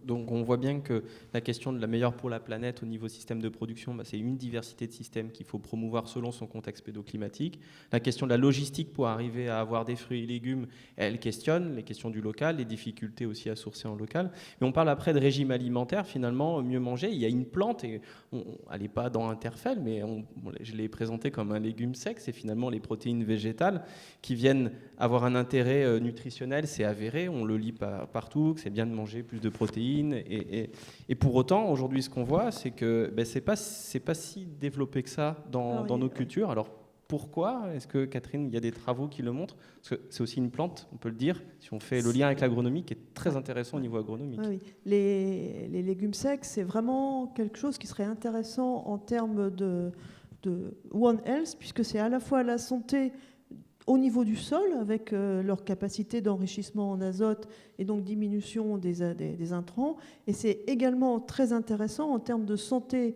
Speaker 1: Donc on voit bien que la question de la meilleure pour la planète au niveau système de production, c'est une diversité de systèmes qu'il faut promouvoir selon son contexte pédoclimatique. La question de la logistique pour arriver à avoir des fruits et légumes, elle questionne les questions du local, les difficultés aussi à sourcer en local. Mais on parle après de régime alimentaire, finalement, mieux manger. Il y a une plante, et elle n'est pas dans Interfell, mais je l'ai présentée comme un légume sec, c'est finalement les protéines végétales qui viennent avoir un intérêt nutritionnel, c'est avéré, on le lit partout, que c'est bien de manger plus de protéines. Et pour autant, aujourd'hui, ce qu'on voit, c'est que c'est pas si développé que ça dans nos cultures. Alors pourquoi? Est-ce que, Catherine, il y a des travaux qui le montrent? Parce que c'est aussi une plante, on peut le dire, si on fait le lien avec l'agronomie, qui est très intéressant au niveau agronomique.
Speaker 2: Oui. Les légumes secs, c'est vraiment quelque chose qui serait intéressant en termes de One Health, puisque c'est à la fois la santé au niveau du sol, avec leur capacité d'enrichissement en azote et donc diminution des intrants. Et c'est également très intéressant en termes de santé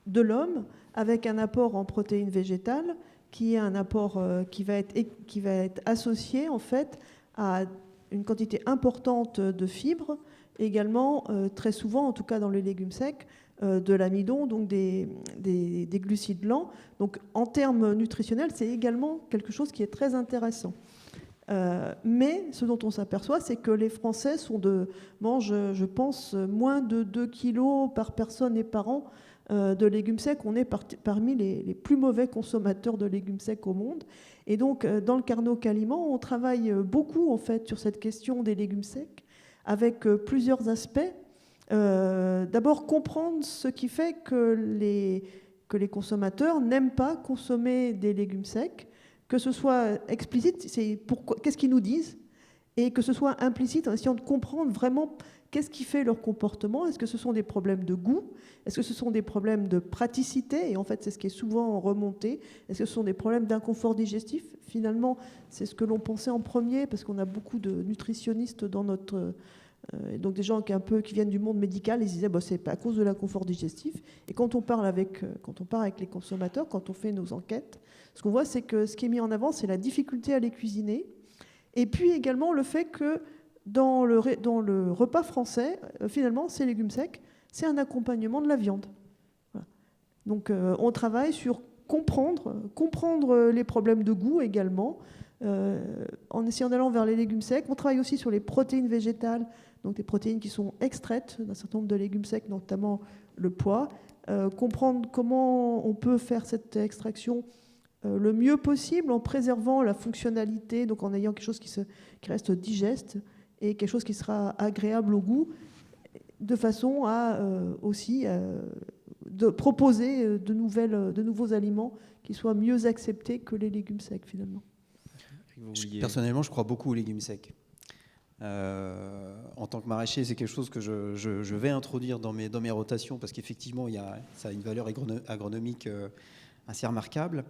Speaker 2: de l'homme, avec un apport en protéines végétales, qui est un apport qui va être associé en fait à une quantité importante de fibres, et également très souvent, en tout cas dans les légumes secs, de l'amidon, donc des glucides lents. Donc en termes nutritionnels, c'est également quelque chose qui est très intéressant. Mais ce dont on s'aperçoit, c'est que les Français mangent, je pense, moins de 2 kilos par personne et par an de légumes secs. On est parmi les plus mauvais consommateurs de légumes secs au monde. Et donc, dans le Carnot Aliments, on travaille beaucoup en fait sur cette question des légumes secs, avec plusieurs aspects. D'abord, comprendre ce qui fait que les consommateurs n'aiment pas consommer des légumes secs, que ce soit explicite, qu'est-ce qu'ils nous disent, et que ce soit implicite, en essayant de comprendre vraiment qu'est-ce qui fait leur comportement. Est-ce que ce sont des problèmes de goût? Est-ce que ce sont des problèmes de praticité? Et en fait, c'est ce qui est souvent remonté. Est-ce que ce sont des problèmes d'inconfort digestif? Finalement, c'est ce que l'on pensait en premier, parce qu'on a beaucoup de nutritionnistes dans notre... donc des gens qui viennent du monde médical, ils disaient c'est à cause de l'inconfort digestif. Et quand on parle avec les consommateurs, quand on fait nos enquêtes, ce qu'on voit, c'est que ce qui est mis en avant, c'est la difficulté à les cuisiner. Et puis également le fait que dans le repas français, finalement, ces légumes secs, c'est un accompagnement de la viande. Voilà. Donc on travaille sur comprendre les problèmes de goût également, en essayant d'aller vers les légumes secs. On travaille aussi sur les protéines végétales, donc des protéines qui sont extraites d'un certain nombre de légumes secs, notamment le pois. Comprendre comment on peut faire cette extraction le mieux possible en préservant la fonctionnalité, donc en ayant quelque chose qui reste digeste et quelque chose qui sera agréable au goût, de façon à aussi de proposer de nouveaux aliments qui soient mieux acceptés que les légumes secs finalement.
Speaker 3: Personnellement, je crois beaucoup aux légumes secs. En tant que maraîcher, c'est quelque chose que je vais introduire dans mes rotations, parce qu'effectivement, ça a une valeur agronomique assez remarquable.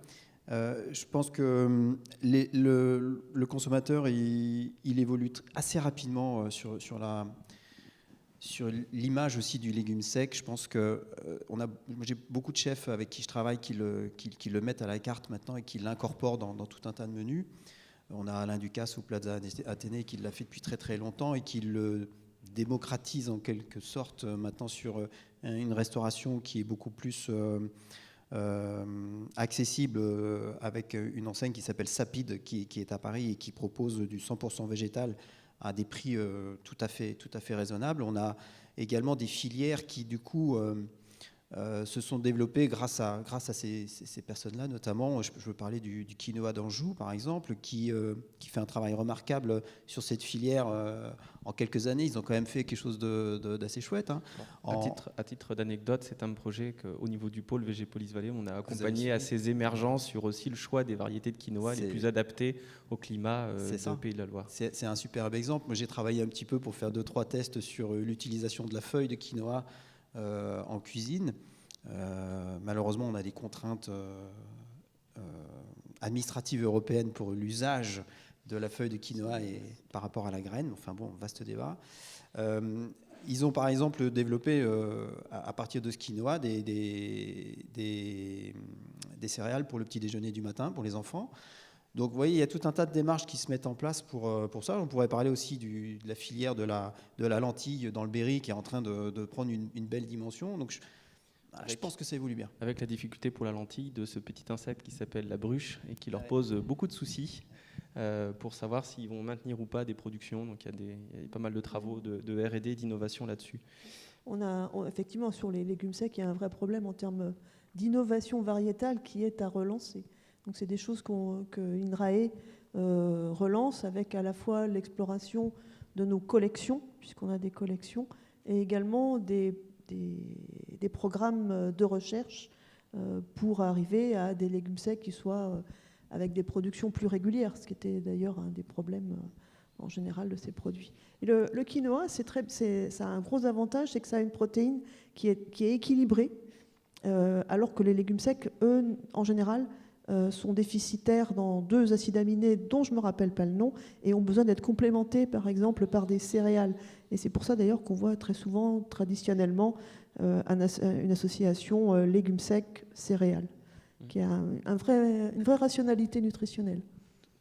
Speaker 3: Je pense que le consommateur, il évolue assez rapidement sur l'image aussi du légume sec. Je pense que j'ai beaucoup de chefs avec qui je travaille qui le mettent à la carte maintenant et qui l'incorporent dans tout un tas de menus. On a Alain Ducasse ou Plaza Athénée qui l'a fait depuis très très longtemps et qui le démocratise en quelque sorte maintenant sur une restauration qui est beaucoup plus accessible, avec une enseigne qui s'appelle Sapide qui est à Paris et qui propose du 100% végétal à des prix tout à fait raisonnables. On a également des filières qui du coup se sont développées grâce à ces personnes-là, notamment je veux parler du quinoa d'Anjou par exemple, qui fait un travail remarquable sur cette filière. En quelques années, ils ont quand même fait quelque chose d'assez chouette. Hein.
Speaker 1: À titre d'anecdote, c'est un projet qu'au niveau du pôle Végépolis Vallée, on a accompagné à ces émergences sur aussi le choix des variétés de quinoa les plus adaptées au climat du Pays de la Loire.
Speaker 3: C'est un superbe exemple. Moi, j'ai travaillé un petit peu pour faire 2-3 tests sur l'utilisation de la feuille de quinoa en cuisine. Malheureusement, on a des contraintes administratives européennes pour l'usage de la feuille de quinoa et par rapport à la graine. Enfin bon, vaste débat. Ils ont par exemple développé à partir de ce quinoa des céréales pour le petit déjeuner du matin pour les enfants. Donc vous voyez, il y a tout un tas de démarches qui se mettent en place pour ça. On pourrait parler aussi de la filière de la lentille dans le Berry qui est en train de prendre une belle dimension. Donc je pense que ça évolue bien.
Speaker 1: Avec la difficulté pour la lentille de ce petit insecte qui s'appelle la bruche et qui leur pose beaucoup de soucis pour savoir s'ils vont maintenir ou pas des productions. Donc il y a pas mal de travaux de R&D, d'innovation là-dessus.
Speaker 2: Effectivement, sur les légumes secs, il y a un vrai problème en termes d'innovation variétale qui est à relancer. Donc c'est des choses que INRAE relance avec à la fois l'exploration de nos collections, puisqu'on a des collections, et également des programmes de recherche pour arriver à des légumes secs qui soient avec des productions plus régulières, ce qui était d'ailleurs un des problèmes en général de ces produits. Et le quinoa, ça a un gros avantage, c'est que ça a une protéine qui est équilibrée, alors que les légumes secs, eux, en général, sont déficitaires dans 2 acides aminés dont je ne me rappelle pas le nom et ont besoin d'être complémentés par exemple par des céréales. Et c'est pour ça d'ailleurs qu'on voit très souvent, traditionnellement, une association légumes secs céréales, qui a une vraie rationalité nutritionnelle.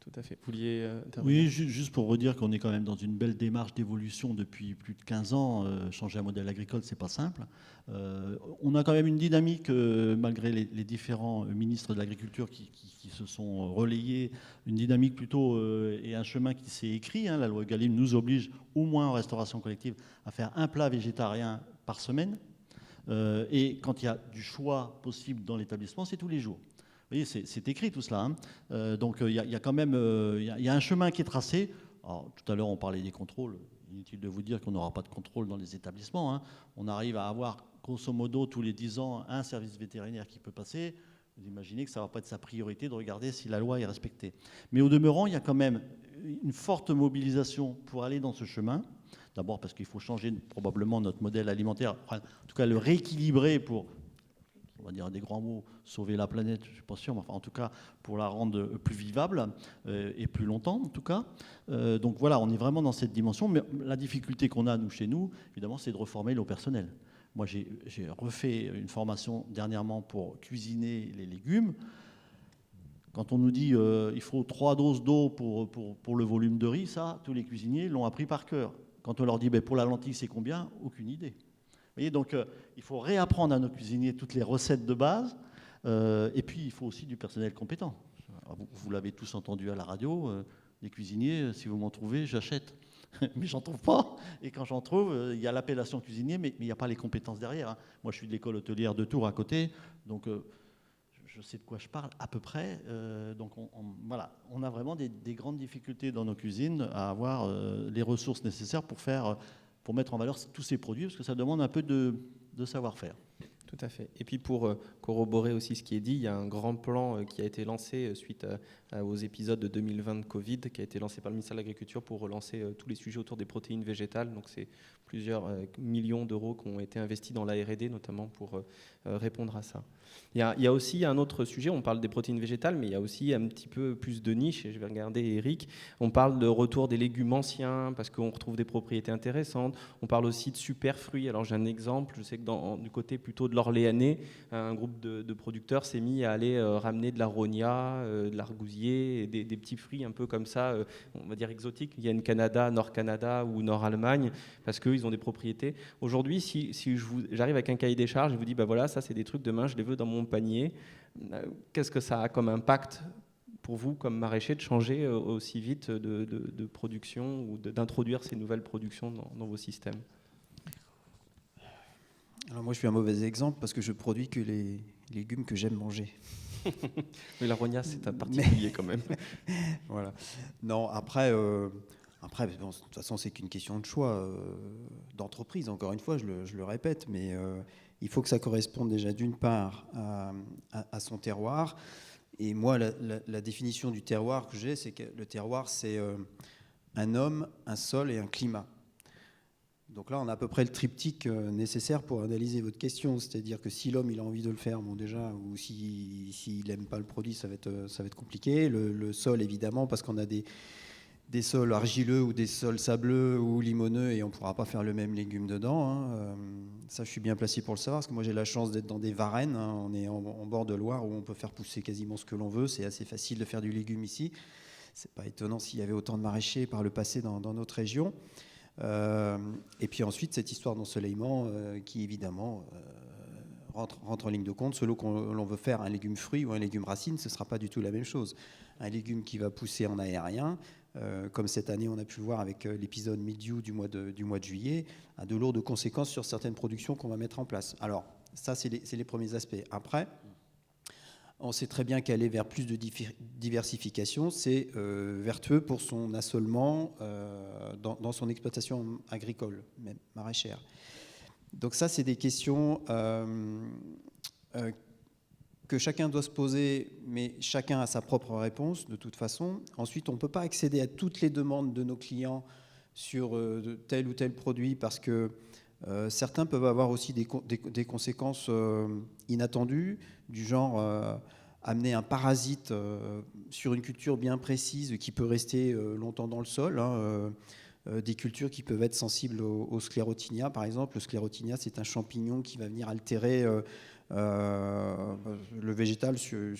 Speaker 1: Tout à fait. Vous vouliez intervenir ?
Speaker 4: Oui, juste pour redire qu'on est quand même dans une belle démarche d'évolution depuis plus de 15 ans. Changer un modèle agricole, c'est pas simple. On a quand même une dynamique, malgré les différents ministres de l'Agriculture qui se sont relayés, une dynamique plutôt et un chemin qui s'est écrit. La loi Egalim nous oblige, au moins en restauration collective, à faire un plat végétarien par semaine. Et quand il y a du choix possible dans l'établissement, c'est tous les jours. Vous voyez, c'est écrit tout cela. Donc il y a quand même il y a un chemin qui est tracé. Alors, tout à l'heure, on parlait des contrôles. Inutile de vous dire qu'on n'aura pas de contrôle dans les établissements. On arrive à avoir, grosso modo, tous les 10 ans, un service vétérinaire qui peut passer. Vous imaginez que ça ne va pas être sa priorité de regarder si la loi est respectée. Mais au demeurant, il y a quand même une forte mobilisation pour aller dans ce chemin. D'abord parce qu'il faut changer probablement notre modèle alimentaire, enfin, en tout cas le rééquilibrer pour, on va dire des grands mots, sauver la planète, je ne suis pas sûr, mais enfin, en tout cas pour la rendre plus vivable et plus longtemps en tout cas. Donc voilà, on est vraiment dans cette dimension, mais la difficulté qu'on a chez nous, évidemment, c'est de reformer le personnel. Moi, j'ai refait une formation dernièrement pour cuisiner les légumes. Quand on nous dit il faut 3 doses d'eau pour le volume de riz, ça, tous les cuisiniers l'ont appris par cœur. Quand on leur dit pour la lentille, c'est combien ? Aucune idée. Vous voyez, donc il faut réapprendre à nos cuisiniers toutes les recettes de base. Et puis, il faut aussi du personnel compétent. Vous l'avez tous entendu à la radio, les cuisiniers, si vous m'en trouvez, j'achète. Mais j'en trouve pas. Et quand j'en trouve, il y a l'appellation cuisinier, mais il n'y a pas les compétences derrière. Moi, je suis de l'école hôtelière de Tours à côté, donc je sais de quoi je parle à peu près. Donc voilà, on a vraiment des grandes difficultés dans nos cuisines à avoir les ressources nécessaires pour mettre en valeur tous ces produits, parce que ça demande un peu de savoir-faire.
Speaker 1: Tout à fait. Et puis pour corroborer aussi ce qui est dit, il y a un grand plan qui a été lancé suite aux épisodes de 2020 de Covid, qui a été lancé par le ministère de l'Agriculture pour relancer tous les sujets autour des protéines végétales. Donc c'est plusieurs millions d'euros qui ont été investis dans la R&D, notamment pour répondre à ça. Il y a aussi un autre sujet, on parle des protéines végétales, mais il y a aussi un petit peu plus de niche, et je vais regarder Eric. On parle de retour des légumes anciens, parce qu'on retrouve des propriétés intéressantes. On parle aussi de super fruits. Alors j'ai un exemple, je sais que du côté plutôt de l'Orléanais, un groupe de producteurs s'est mis à aller ramener de la rogna, de l'argousier, des petits fruits un peu comme ça, on va dire exotiques. Il y a une Canada, Nord-Canada ou Nord-Allemagne, parce qu'ils ont des propriétés. Aujourd'hui, si j'arrive avec un cahier des charges et vous dis, voilà, ça c'est des trucs, demain je les veux dans mon panier, qu'est-ce que ça a comme impact pour vous, comme maraîcher, de changer aussi vite de production ou d'introduire ces nouvelles productions dans vos systèmes ?
Speaker 3: Alors moi, je suis un mauvais exemple parce que je produis que les légumes que j'aime manger.
Speaker 1: Mais la rogna, c'est un particulier quand même.
Speaker 3: Voilà. Non, après, bon, de toute façon, c'est qu'une question de choix d'entreprise. Encore une fois, je le répète, mais il faut que ça corresponde déjà d'une part à son terroir. Et moi, la définition du terroir que j'ai, c'est que le terroir, c'est un homme, un sol et un climat. Donc là, on a à peu près le triptyque nécessaire pour analyser votre question. C'est-à-dire que si l'homme il a envie de le faire, bon déjà, ou s'il n'aime pas le produit, ça va être compliqué. Le sol, évidemment, parce qu'on a des sols argileux ou des sols sableux ou limoneux et on ne pourra pas faire le même légume dedans. Ça, je suis bien placé pour le savoir, parce que moi, j'ai la chance d'être dans des Varennes. On est en bord de Loire où on peut faire pousser quasiment ce que l'on veut. C'est assez facile de faire du légume ici. Ce n'est pas étonnant s'il y avait autant de maraîchers par le passé dans notre région. Et puis ensuite cette histoire d'ensoleillement qui évidemment rentre en ligne de compte. Selon qu'on l'on veut faire un légume fruit ou un légume racine, ce ne sera pas du tout la même chose. Un légume qui va pousser en aérien, comme cette année on a pu le voir avec l'épisode mildiou du mois de juillet, a de lourdes conséquences sur certaines productions qu'on va mettre en place. Alors ça c'est les premiers aspects. Après, on sait très bien qu'aller vers plus de diversification, c'est vertueux pour son assolement dans son exploitation agricole, même maraîchère. Donc ça, c'est des questions que chacun doit se poser, mais chacun a sa propre réponse de toute façon. Ensuite, on ne peut pas accéder à toutes les demandes de nos clients sur tel ou tel produit parce que certains peuvent avoir aussi des conséquences inattendues, du genre amener un parasite sur une culture bien précise qui peut rester longtemps dans le sol. Des cultures qui peuvent être sensibles au sclérotinia, par exemple. Le sclérotinia, c'est un champignon qui va venir altérer le végétal, que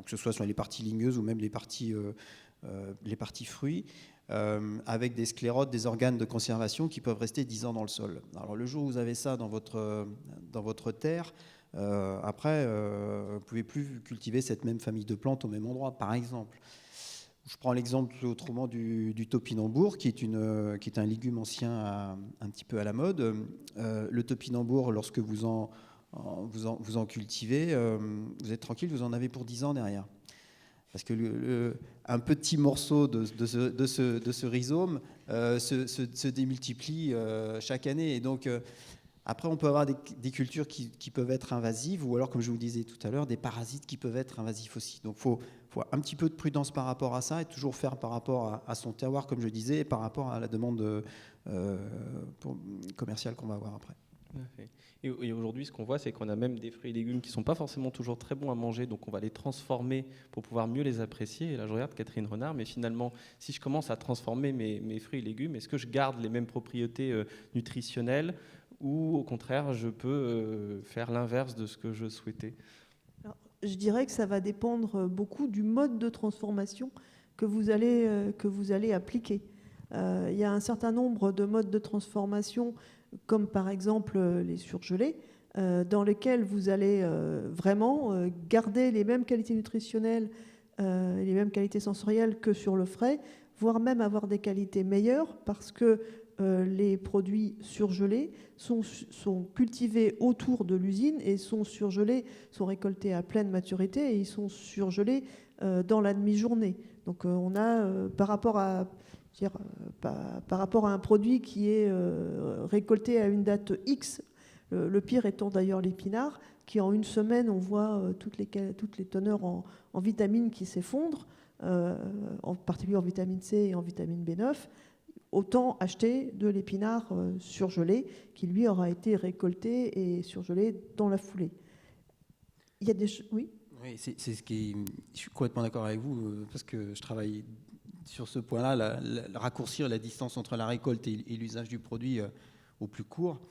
Speaker 3: ce soit sur les parties ligneuses ou même les parties fruits, avec des sclérotes, des organes de conservation qui peuvent rester 10 ans dans le sol. Alors le jour où vous avez ça dans votre terre, après, vous ne pouvez plus cultiver cette même famille de plantes au même endroit, par exemple. Je prends l'exemple autrement du topinambour, qui est un légume ancien un petit peu à la mode. Le topinambour, lorsque vous en cultivez, vous êtes tranquille, vous en avez pour 10 ans derrière. Parce que un petit morceau de ce rhizome se démultiplie chaque année. Et donc, après, on peut avoir des cultures qui peuvent être invasives, ou alors, comme je vous disais tout à l'heure, des parasites qui peuvent être invasifs aussi. Donc, il faut un petit peu de prudence par rapport à ça, et toujours faire par rapport à son terroir, comme je disais, et par rapport à la demande commerciale qu'on va avoir après.
Speaker 1: Et aujourd'hui, ce qu'on voit, c'est qu'on a même des fruits et légumes qui ne sont pas forcément toujours très bons à manger, donc on va les transformer pour pouvoir mieux les apprécier. Et là, je regarde Catherine Renard, mais finalement, si je commence à transformer mes fruits et légumes, est-ce que je garde les mêmes propriétés nutritionnelles, ou au contraire, je peux faire l'inverse de ce que je souhaitais?
Speaker 2: Alors, je dirais que ça va dépendre beaucoup du mode de transformation que vous allez appliquer. Il y a un certain nombre de modes de transformation, comme par exemple les surgelés, dans lesquels vous allez vraiment garder les mêmes qualités nutritionnelles, les mêmes qualités sensorielles que sur le frais, voire même avoir des qualités meilleures, parce que les produits surgelés sont cultivés autour de l'usine et sont surgelés, sont récoltés à pleine maturité et ils sont surgelés dans la demi-journée. Donc on a, par rapport à un produit qui est récolté à une date X, le pire étant d'ailleurs l'épinard, qui en une semaine, on voit toutes les teneurs en vitamines qui s'effondrent, en particulier en vitamine C et en vitamine B9, autant acheter de l'épinard surgelé, qui lui aura été récolté et surgelé dans la foulée. Il y a des... Oui.
Speaker 3: Oui, c'est ce qui... Je suis complètement d'accord avec vous, parce que je travaille sur ce point-là, raccourcir la distance entre la récolte et l'usage du produit au plus court.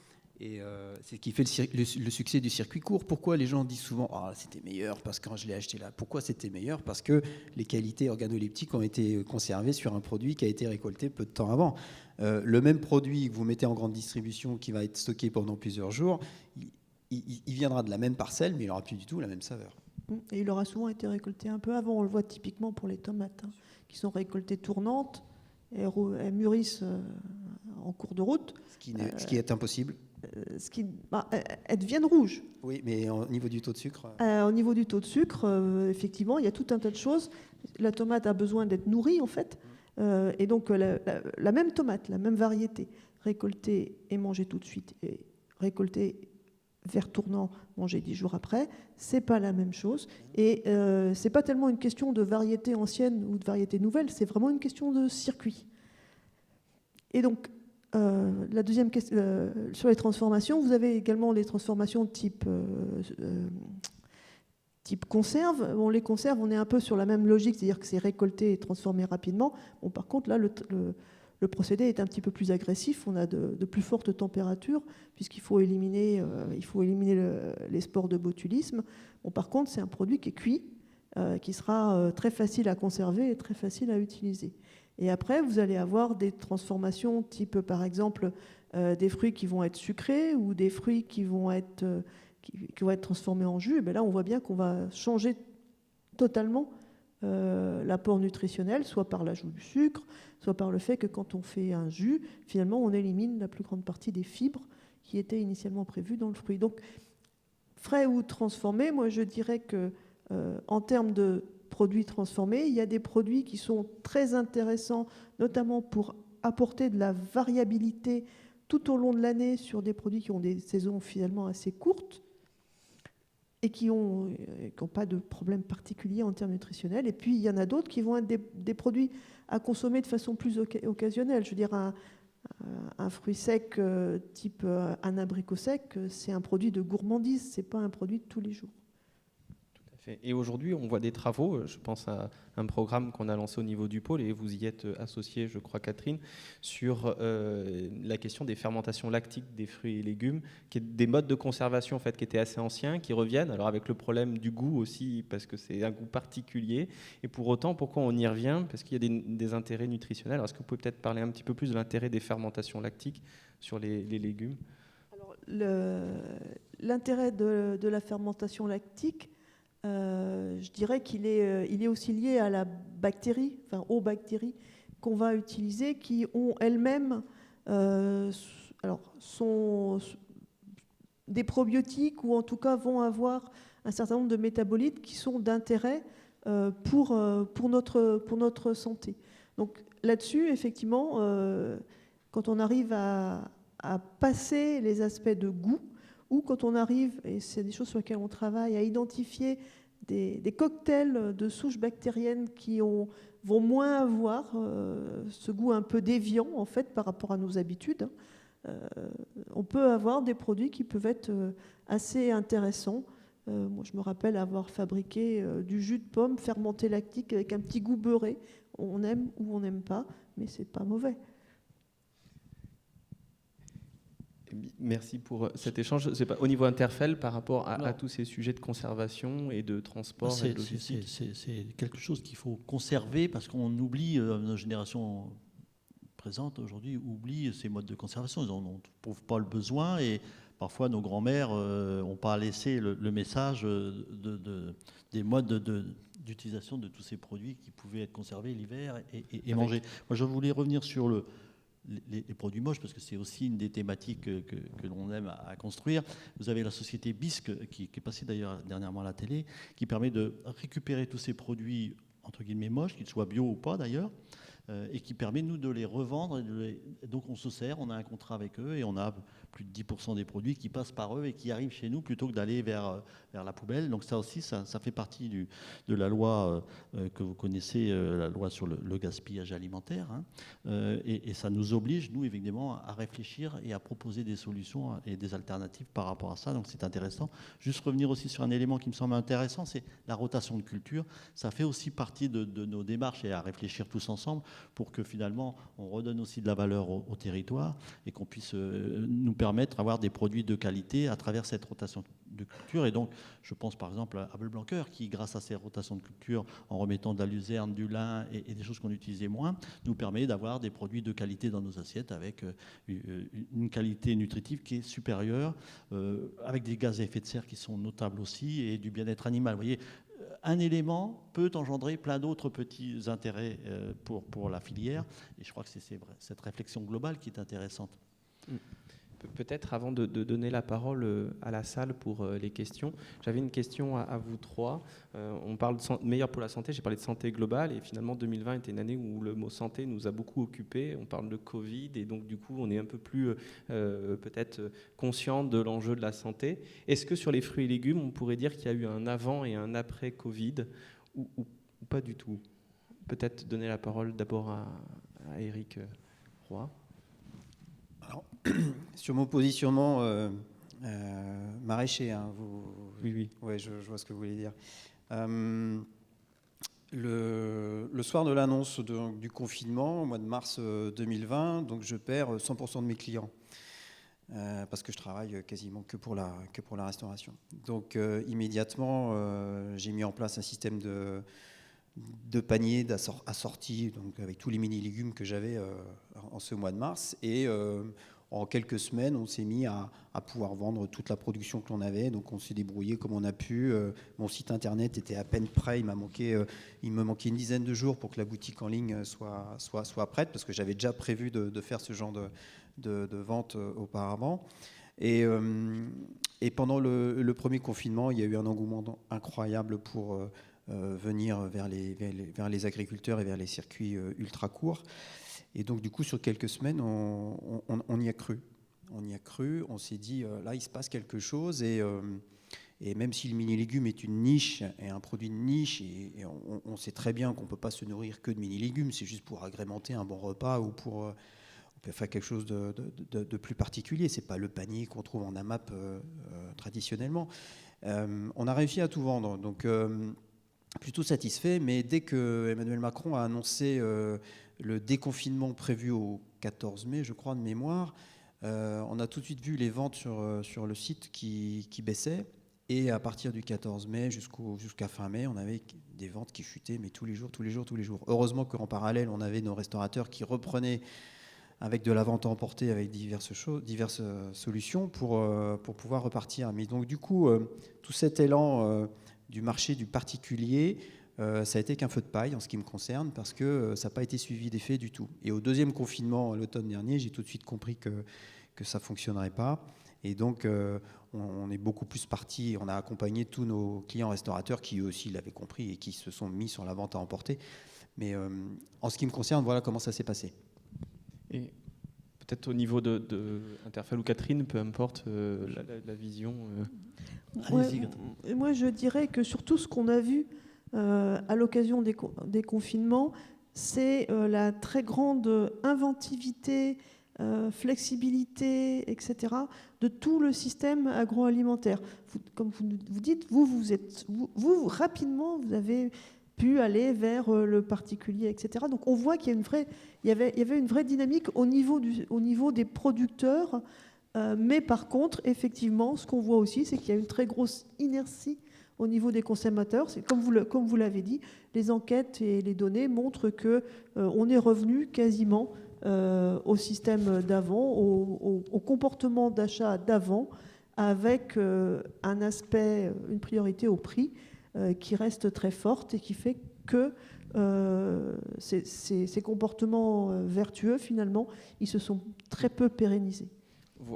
Speaker 3: Et c'est ce qui fait le succès du circuit court. Pourquoi les gens disent souvent « Ah, c'était meilleur parce que quand je l'ai acheté là ». Pourquoi c'était meilleur? Parce que les qualités organoleptiques ont été conservées sur un produit qui a été récolté peu de temps avant. Le même produit que vous mettez en grande distribution, qui va être stocké pendant plusieurs jours, il viendra de la même parcelle, mais il n'aura plus du tout la même saveur.
Speaker 2: Et il aura souvent été récolté un peu avant. On le voit typiquement pour les tomates, qui sont récoltées tournantes et mûrissent en cours de route.
Speaker 3: Ce qui est impossible.
Speaker 2: Elles deviennent rouges.
Speaker 3: Oui, mais au niveau du taux de sucre.
Speaker 2: Au niveau du taux de sucre, effectivement, il y a tout un tas de choses. La tomate a besoin d'être nourrie, en fait. Et donc, la même tomate, la même variété, récoltée et mangée tout de suite, et récoltée vert tournant, mangée 10 jours après, c'est pas la même chose. Et c'est pas tellement une question de variété ancienne ou de variété nouvelle, c'est vraiment une question de circuit. Et donc, la deuxième question, sur les transformations, vous avez également les transformations type conserve. Bon, les conserves, on est un peu sur la même logique, c'est-à-dire que c'est récolté et transformé rapidement. Bon, par contre, là, le procédé est un petit peu plus agressif. On a de plus fortes températures, puisqu'il faut éliminer, les spores de botulisme. Bon, par contre, c'est un produit qui est cuit, qui sera très facile à conserver et très facile à utiliser. Et après, vous allez avoir des transformations type, par exemple, des fruits qui vont être sucrés ou des fruits qui vont être transformés en jus. Et bien là, on voit bien qu'on va changer totalement l'apport nutritionnel, soit par l'ajout du sucre, soit par le fait que quand on fait un jus, finalement, on élimine la plus grande partie des fibres qui étaient initialement prévues dans le fruit. Donc, frais ou transformés, moi, je dirais que en termes de produits transformés, il y a des produits qui sont très intéressants, notamment pour apporter de la variabilité tout au long de l'année sur des produits qui ont des saisons finalement assez courtes et qui n'ont pas de problème particulier en termes nutritionnels. Et puis, il y en a d'autres qui vont être des produits à consommer de façon plus occasionnelle. Je veux dire, un fruit sec type un abricot sec, c'est un produit de gourmandise, ce n'est pas un produit de tous les jours.
Speaker 1: Et aujourd'hui, on voit des travaux, je pense à un programme qu'on a lancé au niveau du pôle, et vous y êtes associée, je crois, Catherine, sur la question des fermentations lactiques des fruits et légumes, qui est des modes de conservation en fait, qui étaient assez anciens, qui reviennent, alors avec le problème du goût aussi, parce que c'est un goût particulier, et pour autant, pourquoi on y revient? Parce qu'il y a des intérêts nutritionnels. Alors, est-ce que vous pouvez peut-être parler un petit peu plus de l'intérêt des fermentations lactiques sur les légumes?
Speaker 2: Alors, l'intérêt de la fermentation lactique, je dirais qu'il est aussi lié à la bactérie, enfin aux bactéries qu'on va utiliser, qui ont elles-mêmes sont des probiotiques, ou en tout cas vont avoir un certain nombre de métabolites qui sont d'intérêt pour notre santé. Donc là-dessus, effectivement, quand on arrive à passer les aspects de goût, ou quand on arrive, et c'est des choses sur lesquelles on travaille, à identifier des cocktails de souches bactériennes qui vont moins avoir ce goût un peu déviant en fait par rapport à nos habitudes, on peut avoir des produits qui peuvent être assez intéressants. Moi, je me rappelle avoir fabriqué du jus de pomme fermenté lactique avec un petit goût beurré. On aime ou on n'aime pas, mais c'est pas mauvais.
Speaker 1: Merci pour cet échange. C'est pas, au niveau Interfel, par rapport à tous ces sujets de conservation et de transport et de logistique.
Speaker 4: C'est quelque chose qu'il faut conserver, parce qu'on oublie, nos générations présentes aujourd'hui oublient ces modes de conservation. Ils n'en trouvent pas le besoin, et parfois nos grands-mères n'ont pas laissé le message des modes d'utilisation de tous ces produits qui pouvaient être conservés l'hiver et mangés. Moi, je voulais revenir sur les produits moches, parce que c'est aussi une des thématiques que l'on aime à construire. Vous avez la société Bisque, qui est passée d'ailleurs dernièrement à la télé, qui permet de récupérer tous ces produits entre guillemets moches, qu'ils soient bio ou pas d'ailleurs, et qui permet, nous, de les revendre. Donc on se sert, on a un contrat avec eux, et on a plus de 10% des produits qui passent par eux et qui arrivent chez nous plutôt que d'aller vers la poubelle. Donc ça aussi, ça fait partie de la loi que vous connaissez, la loi sur le gaspillage alimentaire. Hein. Et ça nous oblige, nous, évidemment, à réfléchir et à proposer des solutions et des alternatives par rapport à ça. Donc c'est intéressant. Juste revenir aussi sur un élément qui me semble intéressant, c'est la rotation de culture. Ça fait aussi partie de nos démarches, et à réfléchir tous ensemble pour que finalement on redonne aussi de la valeur au territoire, et qu'on puisse nous permettre d'avoir des produits de qualité à travers cette rotation de culture. Et donc je pense par exemple à Bleu Blanqueur, qui, grâce à ces rotations de culture, en remettant de la luzerne, du lin et des choses qu'on utilisait moins, nous permet d'avoir des produits de qualité dans nos assiettes, avec une qualité nutritive qui est supérieure, avec des gaz à effet de serre qui sont notables aussi, et du bien-être animal. Vous voyez, un élément peut engendrer plein d'autres petits intérêts pour la filière, et je crois que c'est cette réflexion globale qui est intéressante.
Speaker 1: Peut-être avant de donner la parole à la salle pour les questions, j'avais une question à vous trois. On parle de meilleur pour la santé, j'ai parlé de santé globale, et finalement 2020 était une année où le mot santé nous a beaucoup occupés. On parle de Covid, et donc du coup on est un peu plus peut-être conscient de l'enjeu de la santé. Est-ce que sur les fruits et légumes, on pourrait dire qu'il y a eu un avant et un après Covid, ou pas du tout? Peut-être donner la parole d'abord à Éric Roy.
Speaker 3: Alors, sur mon positionnement maraîcher, hein,
Speaker 1: Oui.
Speaker 3: Ouais, je vois ce que vous voulez dire. Le soir de l'annonce du confinement, au mois de mars 2020, donc je perds 100% de mes clients, parce que je travaille quasiment que pour la restauration. Donc immédiatement, j'ai mis en place un système de panier assorti, donc avec tous les mini-légumes que j'avais en ce mois de mars. Et en quelques semaines, on s'est mis à pouvoir vendre toute la production que l'on avait. Donc on s'est débrouillé comme on a pu. Mon site internet était à peine prêt. Il me manquait une dizaine de jours pour que la boutique en ligne soit prête, parce que j'avais déjà prévu de faire ce genre de vente auparavant. Et pendant le premier confinement, il y a eu un engouement incroyable pour venir vers les agriculteurs et vers les circuits ultra courts. Et donc du coup, sur quelques semaines, on y a cru. On s'est dit, là, il se passe quelque chose. Et même si le mini-légume est une niche, et un produit de niche, et on sait très bien qu'on ne peut pas se nourrir que de mini-légumes, c'est juste pour agrémenter un bon repas, ou pour faire quelque chose de plus particulier. Ce n'est pas le panier qu'on trouve en AMAP traditionnellement. On a réussi à tout vendre, donc plutôt satisfait, mais dès que Emmanuel Macron a annoncé le déconfinement prévu au 14 mai, je crois, de mémoire, on a tout de suite vu les ventes sur le site qui baissaient. Et à partir du 14 mai jusqu'à fin mai, on avait des ventes qui chutaient, mais tous les jours. Heureusement qu'en parallèle, on avait nos restaurateurs qui reprenaient avec de la vente à emporter, avec diverses solutions pour pouvoir repartir. Mais donc du coup, tout cet élan du marché du particulier, ça a été qu'un feu de paille en ce qui me concerne, parce que ça n'a pas été suivi d'effet du tout. Et au deuxième confinement, l'automne dernier, j'ai tout de suite compris que ça ne fonctionnerait pas. Et donc, on est beaucoup plus parti, on a accompagné tous nos clients restaurateurs qui eux aussi l'avaient compris et qui se sont mis sur la vente à emporter. Mais en ce qui me concerne, voilà comment ça s'est passé.
Speaker 1: Et peut-être au niveau de Interfell ou Catherine, peu importe la vision.
Speaker 4: Allez-y, Catherine.
Speaker 2: Moi, je dirais que surtout ce qu'on a vu à l'occasion des confinements, c'est la très grande inventivité, flexibilité, etc., de tout le système agroalimentaire. Comme vous dites, vous rapidement, vous avez pu aller vers le particulier, etc. Donc on voit qu'il y avait une vraie dynamique au niveau des producteurs, mais par contre, effectivement, ce qu'on voit aussi, c'est qu'il y a une très grosse inertie au niveau des consommateurs. C'est comme vous l'avez dit, les enquêtes et les données montrent qu'on est revenu quasiment au système d'avant, au comportement d'achat d'avant, avec un aspect, une priorité au prix qui reste très forte et qui fait que ces comportements vertueux, finalement, ils se sont très peu pérennisés.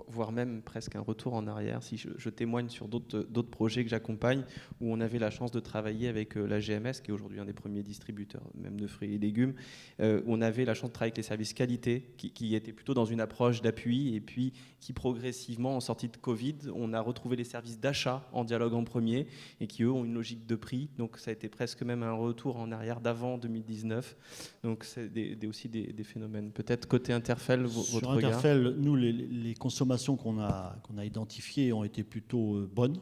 Speaker 1: Voire même presque un retour en arrière. Si je témoigne sur d'autres projets que j'accompagne, où on avait la chance de travailler avec la GMS, qui est aujourd'hui un des premiers distributeurs même de fruits et légumes, où on avait la chance de travailler avec les services qualité, qui étaient plutôt dans une approche d'appui, et puis qui progressivement, en sortie de Covid, on a retrouvé les services d'achat en dialogue en premier, et qui eux ont une logique de prix. Donc ça a été presque même un retour en arrière d'avant 2019. Donc c'est aussi des phénomènes. Peut-être côté Interfell, votre regard.
Speaker 4: Sur Interfell, nous, les consommations qu'on a identifiées ont été plutôt bonnes.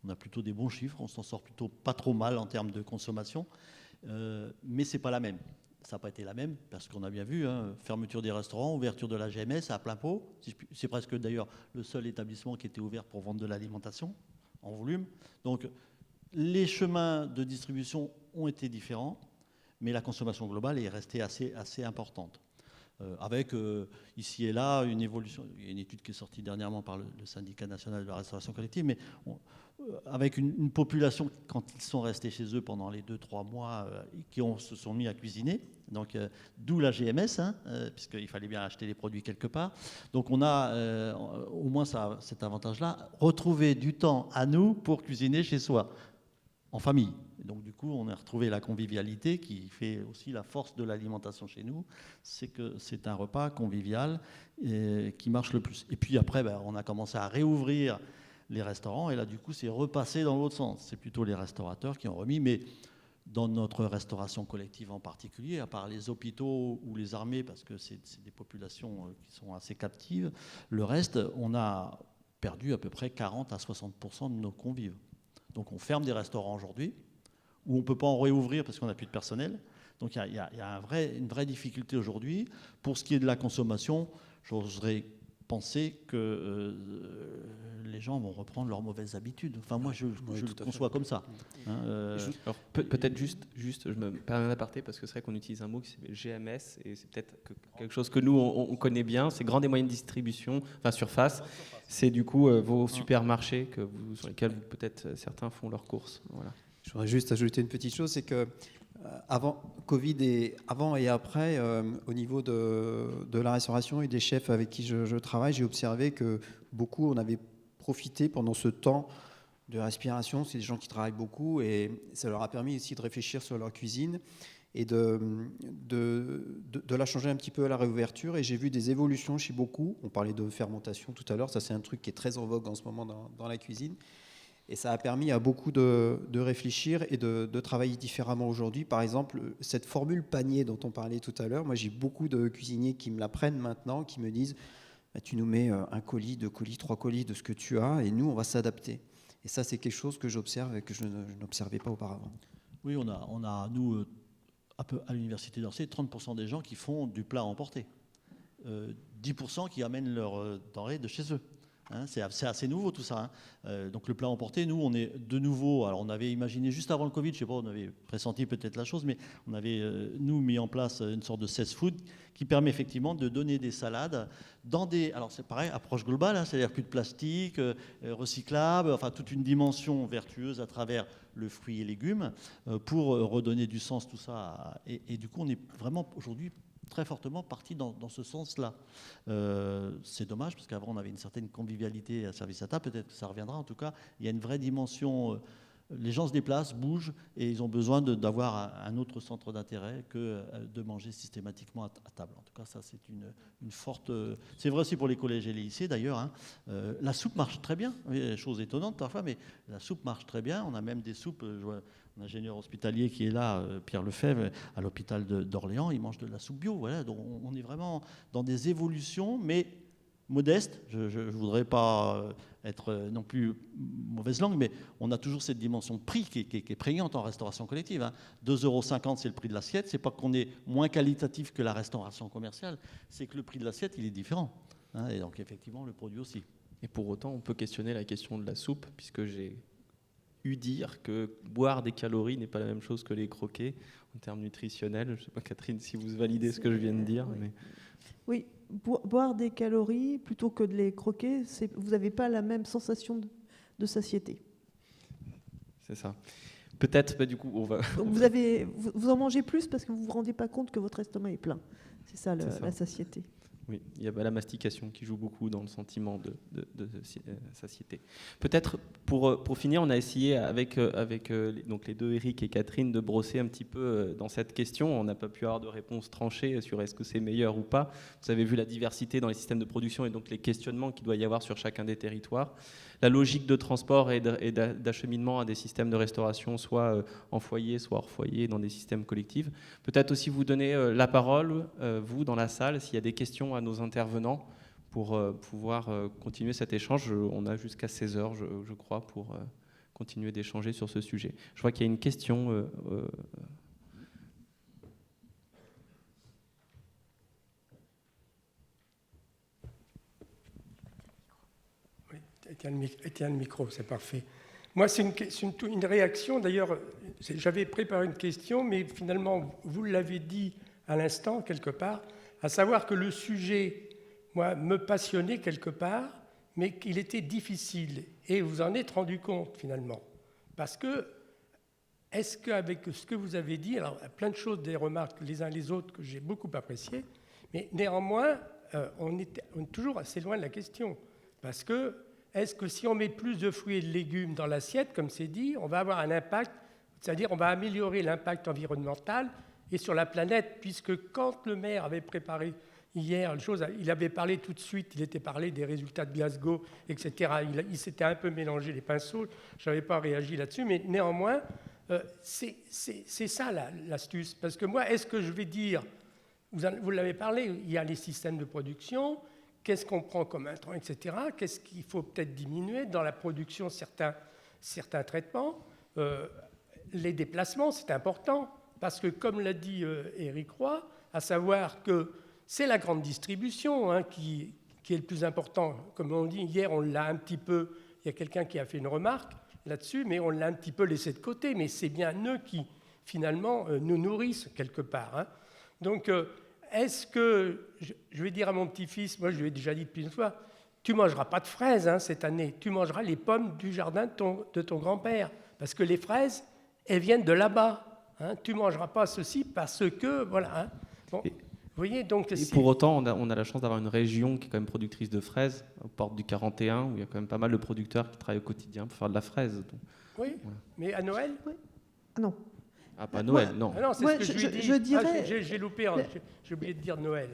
Speaker 4: On a plutôt des bons chiffres. On s'en sort plutôt pas trop mal en termes de consommation. Mais ce n'est pas la même. Ça n'a pas été la même parce qu'on a bien vu, fermeture des restaurants, ouverture de la GMS à plein pot. C'est presque d'ailleurs le seul établissement qui était ouvert pour vendre de l'alimentation en volume. Donc les chemins de distribution ont été différents, mais la consommation globale est restée assez importante. Avec ici et là une évolution. Il y a une étude qui est sortie dernièrement par le syndicat national de la restauration collective, mais avec une population, quand ils sont restés chez eux pendant les 2-3 mois, qui se sont mis à cuisiner, donc d'où la GMS, puisqu'il fallait bien acheter les produits quelque part. Donc on a au moins cet avantage-là, retrouver du temps à nous pour cuisiner chez soi, en famille. Donc du coup, on a retrouvé la convivialité qui fait aussi la force de l'alimentation chez nous. C'est que c'est un repas convivial qui marche le plus. Et puis après, on a commencé à réouvrir les restaurants. Et là, du coup, c'est repassé dans l'autre sens. C'est plutôt les restaurateurs qui ont remis. Mais dans notre restauration collective en particulier, à part les hôpitaux ou les armées, parce que c'est des populations qui sont assez captives, le reste, on a perdu à peu près 40 à 60% de nos convives. Donc on ferme des restaurants aujourd'hui, où on ne peut pas en réouvrir parce qu'on n'a plus de personnel. Donc il y a une vraie difficulté aujourd'hui. Pour ce qui est de la consommation, j'oserais penser que les gens vont reprendre leurs mauvaises habitudes. Enfin, moi, je le conçois comme ça.
Speaker 1: Alors, peut-être juste, je me permets un aparté, parce que c'est vrai qu'on utilise un mot qui s'appelle GMS, et c'est peut-être quelque chose que nous, on connaît bien. C'est grande et moyenne distribution, enfin surface. C'est du coup vos supermarchés sur lesquels peut-être certains font leurs courses. Voilà.
Speaker 3: Je voudrais juste ajouter une petite chose, c'est que avant Covid et avant et après, au niveau de la restauration et des chefs avec qui je travaille, j'ai observé que beaucoup on avait profité pendant ce temps de respiration. C'est des gens qui travaillent beaucoup et ça leur a permis aussi de réfléchir sur leur cuisine et de la changer un petit peu à la réouverture. Et j'ai vu des évolutions chez beaucoup. On parlait de fermentation tout à l'heure, ça c'est un truc qui est très en vogue en ce moment dans la cuisine. Et ça a permis à beaucoup de réfléchir et de travailler différemment aujourd'hui. Par exemple, cette formule panier dont on parlait tout à l'heure, moi j'ai beaucoup de cuisiniers qui me la prennent maintenant, qui me disent tu nous mets un colis, 2 colis, 3 colis de ce que tu as et nous on va s'adapter. Et ça, c'est quelque chose que j'observe et que je n'observais pas auparavant.
Speaker 4: Oui, on a nous, à l'Université d'Orsay, 30% des gens qui font du plat à emporter. 10% qui amènent leurs denrées de chez eux. Hein, c'est assez nouveau tout ça. Hein. Donc le plat emporté, nous, on est de nouveau. Alors on avait imaginé juste avant le Covid, je sais pas, on avait pressenti peut-être la chose, mais on avait nous mis en place une sorte de 16 food qui permet effectivement de donner des salades dans des. Alors c'est pareil, approche globale, hein, c'est-à-dire plus de plastique, recyclable, enfin toute une dimension vertueuse à travers le fruit et légumes pour redonner du sens tout ça. Et du coup, on est vraiment aujourd'hui très fortement parti dans ce sens-là. C'est dommage, parce qu'avant, on avait une certaine convivialité à service à table. Peut-être que ça reviendra. En tout cas, il y a une vraie dimension. Les gens se déplacent, bougent, et ils ont besoin d'avoir un autre centre d'intérêt que de manger systématiquement à table. En tout cas, ça, c'est une forte... C'est vrai aussi pour les collèges et les lycées, d'ailleurs. Hein. La soupe marche très bien. Chose étonnante parfois, mais la soupe marche très bien. On a même des soupes... Je vois un ingénieur hospitalier qui est là, Pierre Lefebvre, à l'hôpital d'Orléans, il mange de la soupe bio. Voilà. Donc on est vraiment dans des évolutions, mais modestes. Je ne voudrais pas être non plus mauvaise langue, mais on a toujours cette dimension de prix qui est prégnante en restauration collective. Hein. 2,50 €, c'est le prix de l'assiette. Ce n'est pas qu'on est moins qualitatif que la restauration commerciale, c'est que le prix de l'assiette, il est différent. Hein. Et donc effectivement, le produit aussi.
Speaker 1: Et pour autant, on peut questionner la question de la soupe, puisque j'ai dire que boire des calories n'est pas la même chose que les croquer en termes nutritionnels. Je ne sais pas, Catherine, si vous validez ce que je viens de dire.
Speaker 2: Oui,
Speaker 1: mais...
Speaker 2: oui. Boire des calories plutôt que de les croquer, vous n'avez pas la même sensation de satiété.
Speaker 1: C'est ça. Peut-être, du coup, on va...
Speaker 2: Donc vous en mangez plus parce que vous ne vous rendez pas compte que votre estomac est plein. C'est ça, la satiété.
Speaker 1: Oui, il y a la mastication qui joue beaucoup dans le sentiment de satiété. Peut-être pour finir, on a essayé avec donc les deux Eric et Catherine de brosser un petit peu dans cette question. On n'a pas pu avoir de réponse tranchée sur est-ce que c'est meilleur ou pas. Vous avez vu la diversité dans les systèmes de production et donc les questionnements qu'il doit y avoir sur chacun des territoires. La logique de transport et d'acheminement à des systèmes de restauration, soit en foyer, soit hors foyer, dans des systèmes collectifs. Peut-être aussi vous donner la parole, vous, dans la salle, s'il y a des questions à nos intervenants pour pouvoir continuer cet échange. On a jusqu'à 16h, je crois, pour continuer d'échanger sur ce sujet. Je vois qu'il y a une question...
Speaker 5: Étiens le micro, c'est parfait. Moi, c'est une réaction. D'ailleurs, j'avais préparé une question, mais finalement, vous l'avez dit à l'instant, quelque part, à savoir que le sujet, moi, me passionnait quelque part, mais qu'il était difficile. Et vous en êtes rendu compte, finalement. Parce que, est-ce qu'avec ce que vous avez dit, alors, plein de choses, des remarques les uns les autres que j'ai beaucoup appréciées, mais néanmoins, on est toujours assez loin de la question. Parce que, est-ce que si on met plus de fruits et de légumes dans l'assiette, comme c'est dit, on va avoir un impact, c'est-à-dire on va améliorer l'impact environnemental et sur la planète, puisque quand le maire avait préparé hier, il avait parlé tout de suite, il était parlé des résultats de Glasgow, etc. Il s'était un peu mélangé les pinceaux, je n'avais pas réagi là-dessus, mais néanmoins, c'est ça l'astuce. Parce que moi, est-ce que je vais dire, vous l'avez parlé, il y a les systèmes de production, qu'est-ce qu'on prend comme intrant, etc. Qu'est-ce qu'il faut peut-être diminuer dans la production, certains traitements. Les déplacements, c'est important, parce que comme l'a dit Éric Roy, à savoir que c'est la grande distribution qui est le plus important. Comme on dit, hier, on l'a un petit peu, il y a quelqu'un qui a fait une remarque là-dessus, mais on l'a un petit peu laissé de côté, mais c'est bien eux qui, finalement, nous nourrissent quelque part. Hein. Donc, est-ce que, je vais dire à mon petit-fils, moi je lui ai déjà dit depuis une fois, tu ne mangeras pas de fraises cette année, tu mangeras les pommes du jardin de ton grand-père, parce que les fraises, elles viennent de là-bas. Hein, tu ne mangeras pas ceci parce que, voilà. Hein. Bon, vous voyez, donc, et
Speaker 1: pour autant, on a la chance d'avoir une région qui est quand même productrice de fraises, aux portes du 41, où il y a quand même pas mal de producteurs qui travaillent au quotidien pour faire de la fraise. Donc,
Speaker 5: oui, voilà. Mais à Noël
Speaker 2: Non.
Speaker 1: Ah, pas Noël, non.
Speaker 5: Ah non, c'est ce que je lui ai dit.
Speaker 2: Je dirais...
Speaker 5: j'ai loupé, j'ai oublié de dire Noël.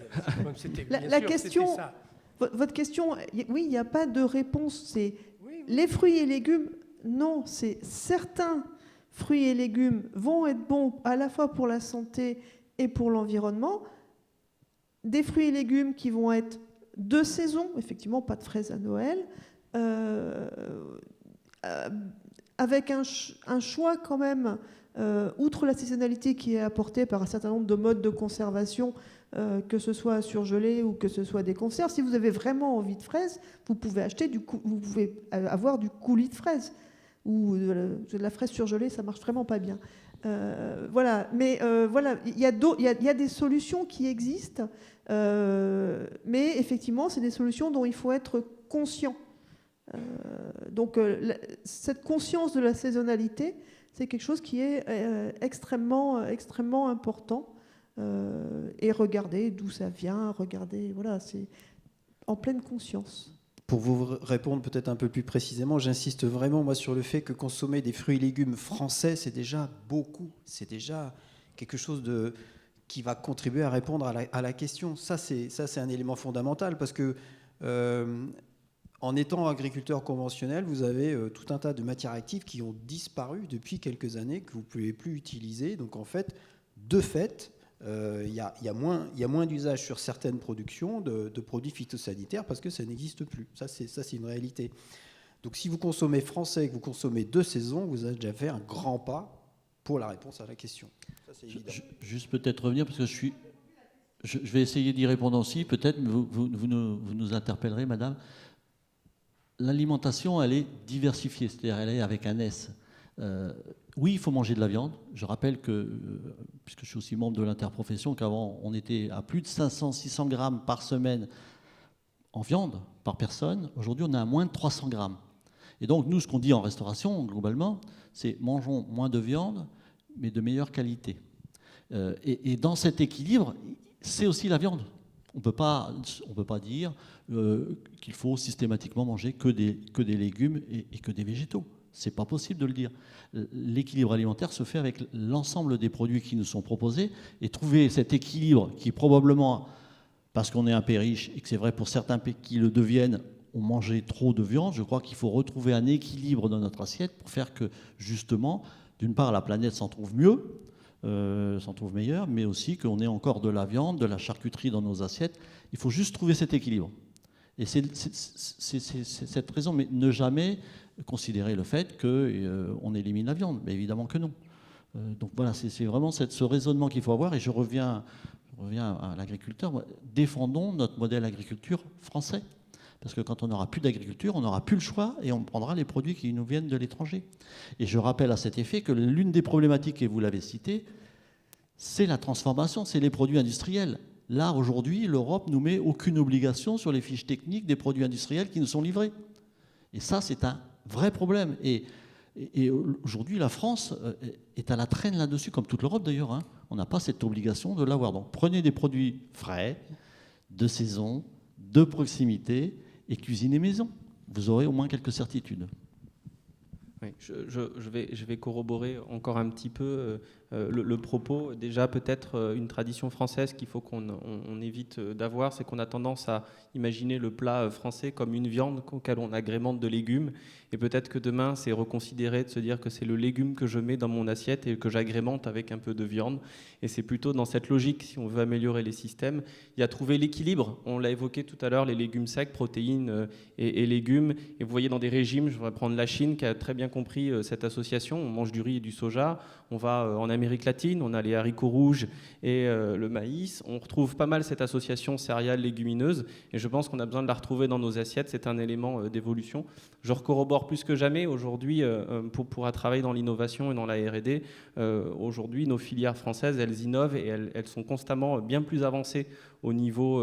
Speaker 2: La question,
Speaker 5: ça.
Speaker 2: Votre question, oui, il n'y a pas de réponse. C'est
Speaker 5: oui.
Speaker 2: Les fruits et légumes, non, c'est certains fruits et légumes vont être bons à la fois pour la santé et pour l'environnement. Des fruits et légumes qui vont être de saison, effectivement, pas de fraises à Noël, avec un choix quand même, outre la saisonnalité qui est apportée par un certain nombre de modes de conservation, que ce soit surgelé ou que ce soit des conserves. Si vous avez vraiment envie de fraises, vous pouvez avoir du coulis de fraises, ou de la fraise surgelée, ça marche vraiment pas bien. Voilà, mais voilà, il y a des solutions qui existent, mais effectivement, c'est des solutions dont il faut être conscient. Donc, cette conscience de la saisonnalité, c'est quelque chose qui est extrêmement important. Et regarder d'où ça vient, regarder, voilà, c'est en pleine conscience.
Speaker 3: Pour vous répondre peut-être un peu plus précisément, j'insiste vraiment moi sur le fait que consommer des fruits et légumes français, c'est déjà beaucoup, c'est déjà quelque chose qui va contribuer à répondre à la question. Ça, c'est un élément fondamental parce que en étant agriculteur conventionnel, vous avez tout un tas de matières actives qui ont disparu depuis quelques années, que vous ne pouvez plus utiliser. Donc en fait, de fait, il y a moins d'usage sur certaines productions de produits phytosanitaires parce que ça n'existe plus. Ça, c'est une réalité. Donc si vous consommez français et que vous consommez de saison, vous avez déjà fait un grand pas pour la réponse à la question. Ça, c'est évident.
Speaker 4: Juste peut-être revenir, parce que je vais essayer d'y répondre aussi, peut-être, mais vous nous interpellerez, madame. L'alimentation, elle est diversifiée, c'est-à-dire elle est avec un S. Oui, il faut manger de la viande. Je rappelle que, puisque je suis aussi membre de l'interprofession, qu'avant, on était à plus de 500-600 grammes par semaine en viande par personne. Aujourd'hui, on est à moins de 300 grammes. Et donc, nous, ce qu'on dit en restauration, globalement, c'est mangeons moins de viande, mais de meilleure qualité. Et dans cet équilibre, c'est aussi la viande. On ne peut pas dire qu'il faut systématiquement manger que des légumes et que des végétaux. Ce n'est pas possible de le dire. L'équilibre alimentaire se fait avec l'ensemble des produits qui nous sont proposés, et trouver cet équilibre qui probablement, parce qu'on est un pays riche et que c'est vrai pour certains pays qui le deviennent, ont mangé trop de viande, je crois qu'il faut retrouver un équilibre dans notre assiette pour faire que, justement, d'une part, la planète s'en trouve mieux, s'en trouve meilleure, mais aussi qu'on ait encore de la viande, de la charcuterie dans nos assiettes. Il faut juste trouver cet équilibre. Et c'est cette raison, mais ne jamais considérer le fait qu'on élimine la viande. Mais évidemment que non. Donc voilà, c'est vraiment ce raisonnement qu'il faut avoir. Et je reviens à l'agriculteur. Défendons notre modèle agriculture français. Parce que quand on n'aura plus d'agriculture, on n'aura plus le choix et on prendra les produits qui nous viennent de l'étranger. Et je rappelle à cet effet que l'une des problématiques, et vous l'avez cité, c'est la transformation, c'est les produits industriels. Là, aujourd'hui, l'Europe ne nous met aucune obligation sur les fiches techniques des produits industriels qui nous sont livrés. Et ça, c'est un vrai problème. Et aujourd'hui, la France est à la traîne là-dessus, comme toute l'Europe d'ailleurs. Hein. On n'a pas cette obligation de l'avoir. Donc prenez des produits frais, de saison, de proximité, et cuisinez maison. Vous aurez au moins quelques certitudes.
Speaker 1: Oui, je vais corroborer encore un petit peu le propos. Déjà, peut-être une tradition française qu'il faut qu'on évite d'avoir, c'est qu'on a tendance à imaginer le plat français comme une viande auquel on agrémente de légumes. Et peut-être que demain, c'est reconsidérer, de se dire que c'est le légume que je mets dans mon assiette et que j'agrémente avec un peu de viande. Et c'est plutôt dans cette logique, si on veut améliorer les systèmes, il y a trouver l'équilibre. On l'a évoqué tout à l'heure, les légumes secs, protéines et légumes. Et vous voyez dans des régimes, je voudrais prendre la Chine qui a très bien compris cette association. On mange du riz et du soja. On va en Amérique latine, on a les haricots rouges et le maïs. On retrouve pas mal cette association céréales légumineuses. Et je pense qu'on a besoin de la retrouver dans nos assiettes. C'est un élément d'évolution. Je corrobore plus que jamais aujourd'hui pour travailler dans l'innovation et dans la R&D. Aujourd'hui, nos filières françaises, elles innovent et elles sont constamment bien plus avancées au niveau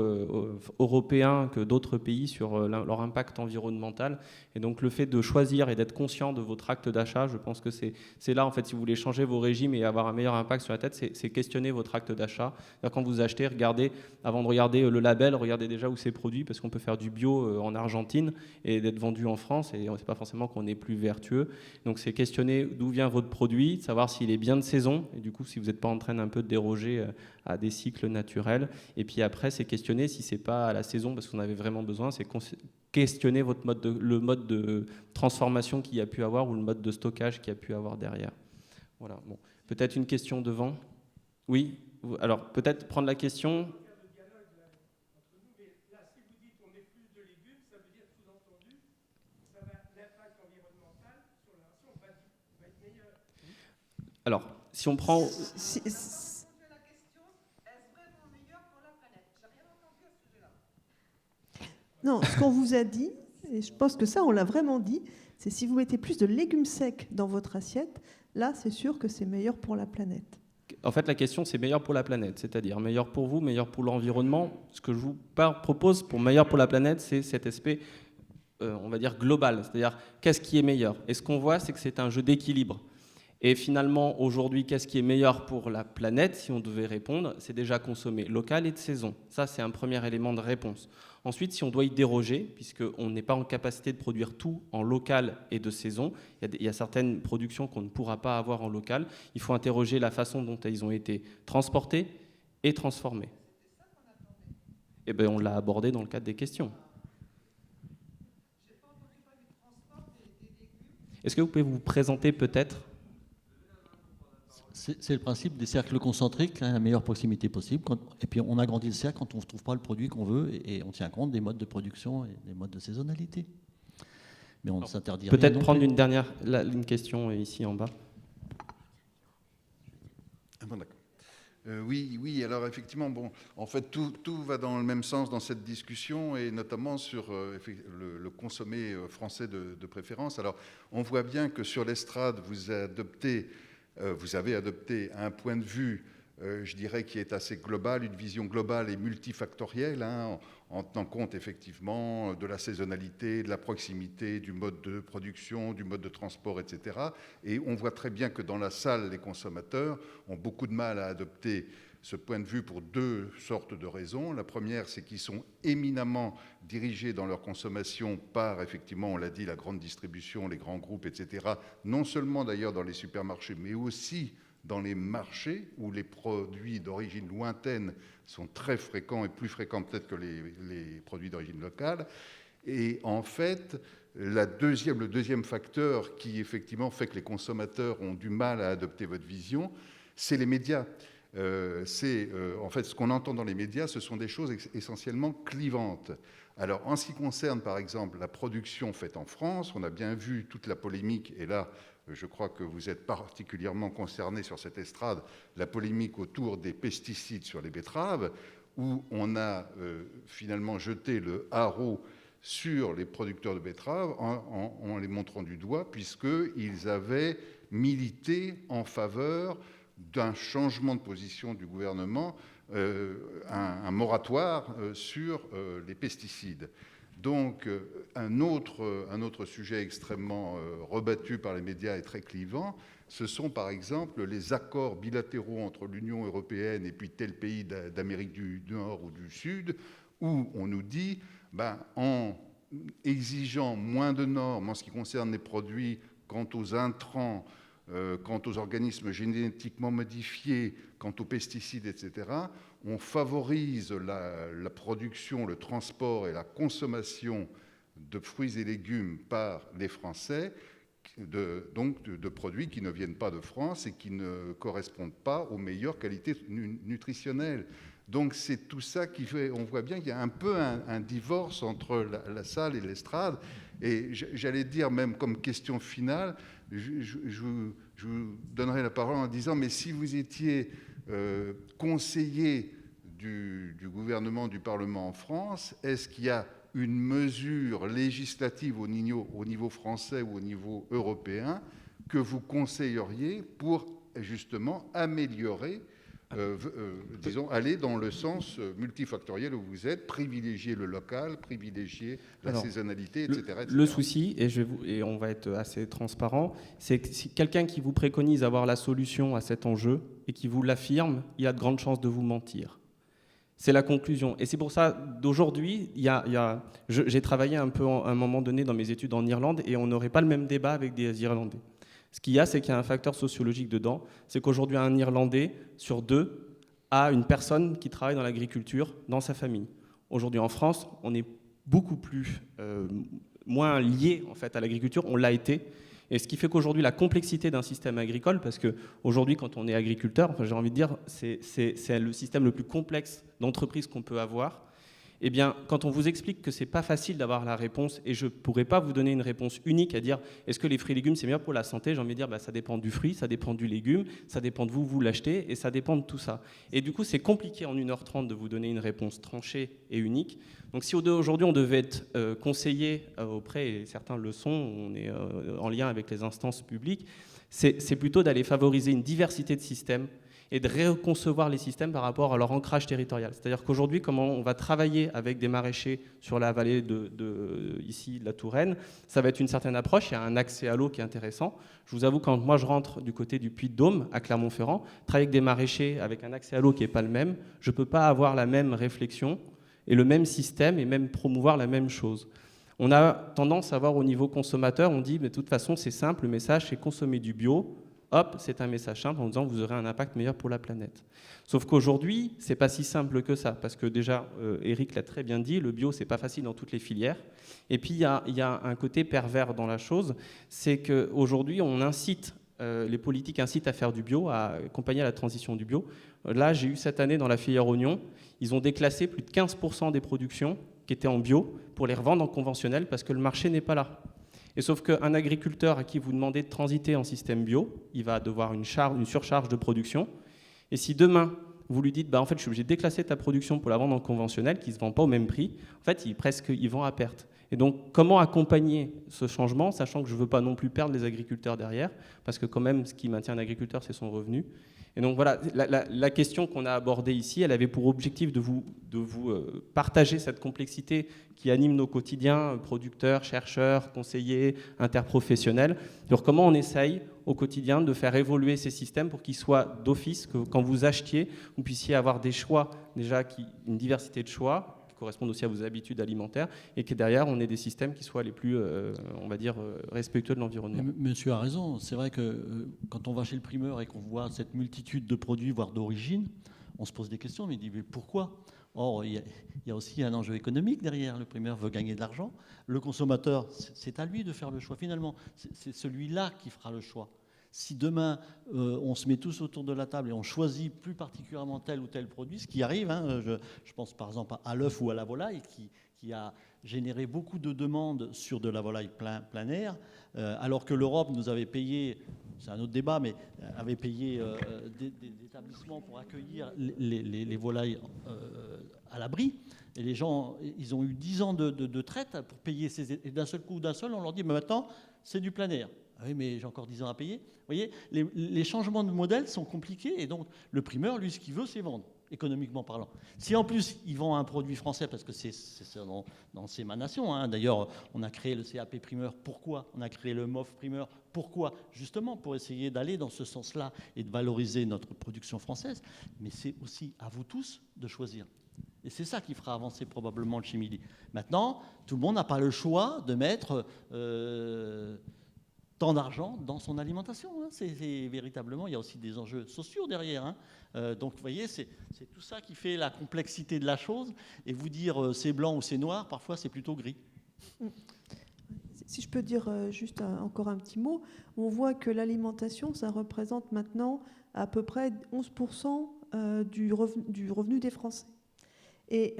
Speaker 1: européen que d'autres pays sur leur impact environnemental. Et donc le fait de choisir et d'être conscient de votre acte d'achat, je pense que c'est là, en fait, si vous voulez changer vos régimes et avoir un meilleur impact sur la tête, c'est questionner votre acte d'achat. Quand vous achetez, regardez, avant de regarder le label, regardez déjà où c'est produit, parce qu'on peut faire du bio en Argentine et d'être vendu en France, et c'est pas forcément qu'on est plus vertueux. Donc c'est questionner d'où vient votre produit, savoir s'il est bien de saison, et du coup si vous n'êtes pas en train d'un peu de déroger à des cycles naturels. Et puis après, c'est questionner si c'est pas à la saison parce qu'on avait vraiment besoin, c'est questionner le mode de transformation qu'il y a pu avoir ou le mode de stockage qu'il y a pu avoir derrière. Voilà. Bon. Peut-être une question devant. Oui. Alors peut-être prendre la question. Alors, si on prend...
Speaker 2: Non, ce qu'on vous a dit, et je pense que ça, on l'a vraiment dit, c'est si vous mettez plus de légumes secs dans votre assiette, là, c'est sûr que c'est meilleur pour la planète.
Speaker 1: En fait, la question, c'est meilleur pour la planète, c'est-à-dire meilleur pour vous, meilleur pour l'environnement. Ce que je vous propose pour meilleur pour la planète, c'est cet aspect, on va dire, global, c'est-à-dire qu'est-ce qui est meilleur. Et ce qu'on voit, c'est que c'est un jeu d'équilibre. Et finalement, aujourd'hui, qu'est-ce qui est meilleur pour la planète, si on devait répondre, c'est déjà consommer local et de saison. Ça, c'est un premier élément de réponse. Ensuite, si on doit y déroger, puisqu'on n'est pas en capacité de produire tout en local et de saison, il y a certaines productions qu'on ne pourra pas avoir en local, il faut interroger la façon dont elles ont été transportées et transformées. Eh bien, on l'a abordé dans le cadre des questions. Est-ce que vous pouvez vous présenter peut-être ?
Speaker 4: C'est le principe des cercles concentriques, la meilleure proximité possible. Et puis on agrandit le cercle quand on ne trouve pas le produit qu'on veut et on tient compte des modes de production et des modes de saisonnalité. Mais on ne s'interdit rien.
Speaker 1: Peut-être prendre une question ici en bas.
Speaker 6: Ah bon, d'accord. Oui, alors effectivement, en fait, tout va dans le même sens dans cette discussion, et notamment sur le consommé français de préférence. Alors, on voit bien que sur l'estrade, vous avez adopté un point de vue, je dirais, qui est assez global, une vision globale et multifactorielle, en tenant compte effectivement de la saisonnalité, de la proximité, du mode de production, du mode de transport, etc. Et on voit très bien que dans la salle, les consommateurs ont beaucoup de mal à adopter ce point de vue pour deux sortes de raisons. La première, c'est qu'ils sont éminemment dirigés dans leur consommation par, effectivement, on l'a dit, la grande distribution, les grands groupes, etc. Non seulement d'ailleurs dans les supermarchés, mais aussi dans les marchés où les produits d'origine lointaine sont très fréquents et plus fréquents peut-être que les produits d'origine locale. Et en fait, le deuxième facteur qui effectivement fait que les consommateurs ont du mal à adopter votre vision, c'est les médias. En fait, ce qu'on entend dans les médias, ce sont des choses essentiellement clivantes. Alors, en ce qui concerne, par exemple, la production faite en France, on a bien vu toute la polémique, et là, je crois que vous êtes particulièrement concernés sur cette estrade, la polémique autour des pesticides sur les betteraves, où on a finalement jeté le haro sur les producteurs de betteraves en les montrant du doigt, puisqu'ils avaient milité en faveur d'un changement de position du gouvernement, un moratoire sur les pesticides. Donc, un autre sujet extrêmement rebattu par les médias et très clivant, ce sont par exemple les accords bilatéraux entre l'Union européenne et puis tel pays d'Amérique du Nord ou du Sud, où on nous dit, en exigeant moins de normes en ce qui concerne les produits quant aux intrants, quant aux organismes génétiquement modifiés, quant aux pesticides, etc., on favorise la production, le transport et la consommation de fruits et légumes par les Français, donc de produits qui ne viennent pas de France et qui ne correspondent pas aux meilleures qualités nutritionnelles. Donc c'est tout ça qui fait, on voit bien qu'il y a un peu un divorce entre la salle et l'estrade. Et j'allais dire même comme question finale, je vous donnerai la parole en disant, mais si vous étiez conseiller du gouvernement, du Parlement en France, est-ce qu'il y a une mesure législative au niveau français ou au niveau européen que vous conseilleriez pour justement améliorer, disons, aller dans le sens multifactoriel où vous êtes, privilégier le local, privilégier la saisonnalité, etc.
Speaker 1: Le souci, et on va être assez transparent, c'est que si quelqu'un qui vous préconise avoir la solution à cet enjeu et qui vous l'affirme, il a de grandes chances de vous mentir. C'est la conclusion. Et c'est pour ça, d'aujourd'hui, j'ai travaillé un peu à un moment donné dans mes études en Irlande et on n'aurait pas le même débat avec des Irlandais. Ce qu'il y a, c'est qu'il y a un facteur sociologique dedans. C'est qu'aujourd'hui, un Irlandais sur deux a une personne qui travaille dans l'agriculture dans sa famille. Aujourd'hui, en France, on est beaucoup moins lié en fait, à l'agriculture. On l'a été. Et ce qui fait qu'aujourd'hui, la complexité d'un système agricole, parce qu'aujourd'hui, quand on est agriculteur, j'ai envie de dire, c'est le système le plus complexe d'entreprise qu'on peut avoir. Eh bien, quand on vous explique que c'est pas facile d'avoir la réponse, et je ne pourrais pas vous donner une réponse unique à dire est-ce que les fruits et légumes c'est meilleur pour la santé, j'ai envie de dire ça dépend du fruit, ça dépend du légume, ça dépend de vous l'achetez, et ça dépend de tout ça. Et du coup, c'est compliqué en 1h30 de vous donner une réponse tranchée et unique. Donc si aujourd'hui on devait être conseillé auprès, et certains le sont, on est en lien avec les instances publiques, c'est plutôt d'aller favoriser une diversité de systèmes et de reconcevoir les systèmes par rapport à leur ancrage territorial. C'est-à-dire qu'aujourd'hui, comment on va travailler avec des maraîchers sur la vallée ici de la Touraine, ça va être une certaine approche, il y a un accès à l'eau qui est intéressant. Je vous avoue, quand moi je rentre du côté du Puy-de-Dôme, à Clermont-Ferrand, travailler avec des maraîchers avec un accès à l'eau qui n'est pas le même, je ne peux pas avoir la même réflexion et le même système et même promouvoir la même chose. On a tendance à voir au niveau consommateur, on dit, mais de toute façon c'est simple, le message c'est consommer du bio. Hop, c'est un message simple en disant vous aurez un impact meilleur pour la planète. Sauf qu'aujourd'hui, c'est pas si simple que ça, parce que déjà, Eric l'a très bien dit, le bio, c'est pas facile dans toutes les filières. Et puis, il y a un côté pervers dans la chose, c'est qu'aujourd'hui, on incite, les politiques incitent à faire du bio, à accompagner la transition du bio. Là, j'ai eu cette année dans la filière oignon, ils ont déclassé plus de 15% des productions qui étaient en bio pour les revendre en conventionnel parce que le marché n'est pas là. Et sauf qu'un agriculteur à qui vous demandez de transiter en système bio, il va devoir une surcharge de production. Et si demain, vous lui dites, en fait, je suis obligé de déclasser ta production pour la vendre en conventionnel, qui ne se vend pas au même prix, en fait, il vend à perte. Et donc, comment accompagner ce changement, sachant que je ne veux pas non plus perdre les agriculteurs derrière, parce que quand même, ce qui maintient un agriculteur, c'est son revenu. Et donc voilà, la question qu'on a abordée ici, elle avait pour objectif de vous partager cette complexité qui anime nos quotidiens, producteurs, chercheurs, conseillers, interprofessionnels. Alors comment on essaye au quotidien de faire évoluer ces systèmes pour qu'ils soient d'office, que quand vous achetiez, vous puissiez avoir des choix, déjà une diversité de choix, correspondent aussi à vos habitudes alimentaires, et que derrière, on ait des systèmes qui soient les plus, on va dire, respectueux de l'environnement.
Speaker 4: Monsieur a raison. C'est vrai que quand on va chez le primeur et qu'on voit cette multitude de produits, voire d'origine, on se pose des questions, mais il dit, mais pourquoi ? Or, il y a aussi un enjeu économique derrière. Le primeur veut gagner de l'argent. Le consommateur, c'est à lui de faire le choix. Finalement, c'est celui-là qui fera le choix. Si demain, on se met tous autour de la table et on choisit plus particulièrement tel ou tel produit, ce qui arrive, je pense par exemple à l'œuf ou à la volaille, qui a généré beaucoup de demandes sur de la volaille plein air, alors que l'Europe nous avait payé, c'est un autre débat, mais avait payé des établissements pour accueillir les volailles à l'abri. Et les gens, ils ont eu 10 ans de traite pour payer et d'un seul coup, on leur dit, mais maintenant, c'est du plein air. Ah oui, mais j'ai encore 10 ans à payer. Vous voyez, les changements de modèle sont compliqués et donc le primeur, lui, ce qu'il veut, c'est vendre, économiquement parlant. Si en plus, il vend un produit français, parce que c'est dans ses émanations, d'ailleurs, on a créé le CAP primeur. Pourquoi ? On a créé le MOF primeur. Pourquoi ? Justement, pour essayer d'aller dans ce sens-là et de valoriser notre production française. Mais c'est aussi à vous tous de choisir. Et c'est ça qui fera avancer probablement le Chimili. Maintenant, tout le monde n'a pas le choix de mettre... tant d'argent dans son alimentation. C'est véritablement, il y a aussi des enjeux sociaux derrière. Donc, vous voyez, c'est tout ça qui fait la complexité de la chose. Et vous dire c'est blanc ou c'est noir, parfois c'est plutôt gris.
Speaker 2: Si je peux dire juste encore un petit mot, on voit que l'alimentation, ça représente maintenant à peu près 11% du revenu des Français. Et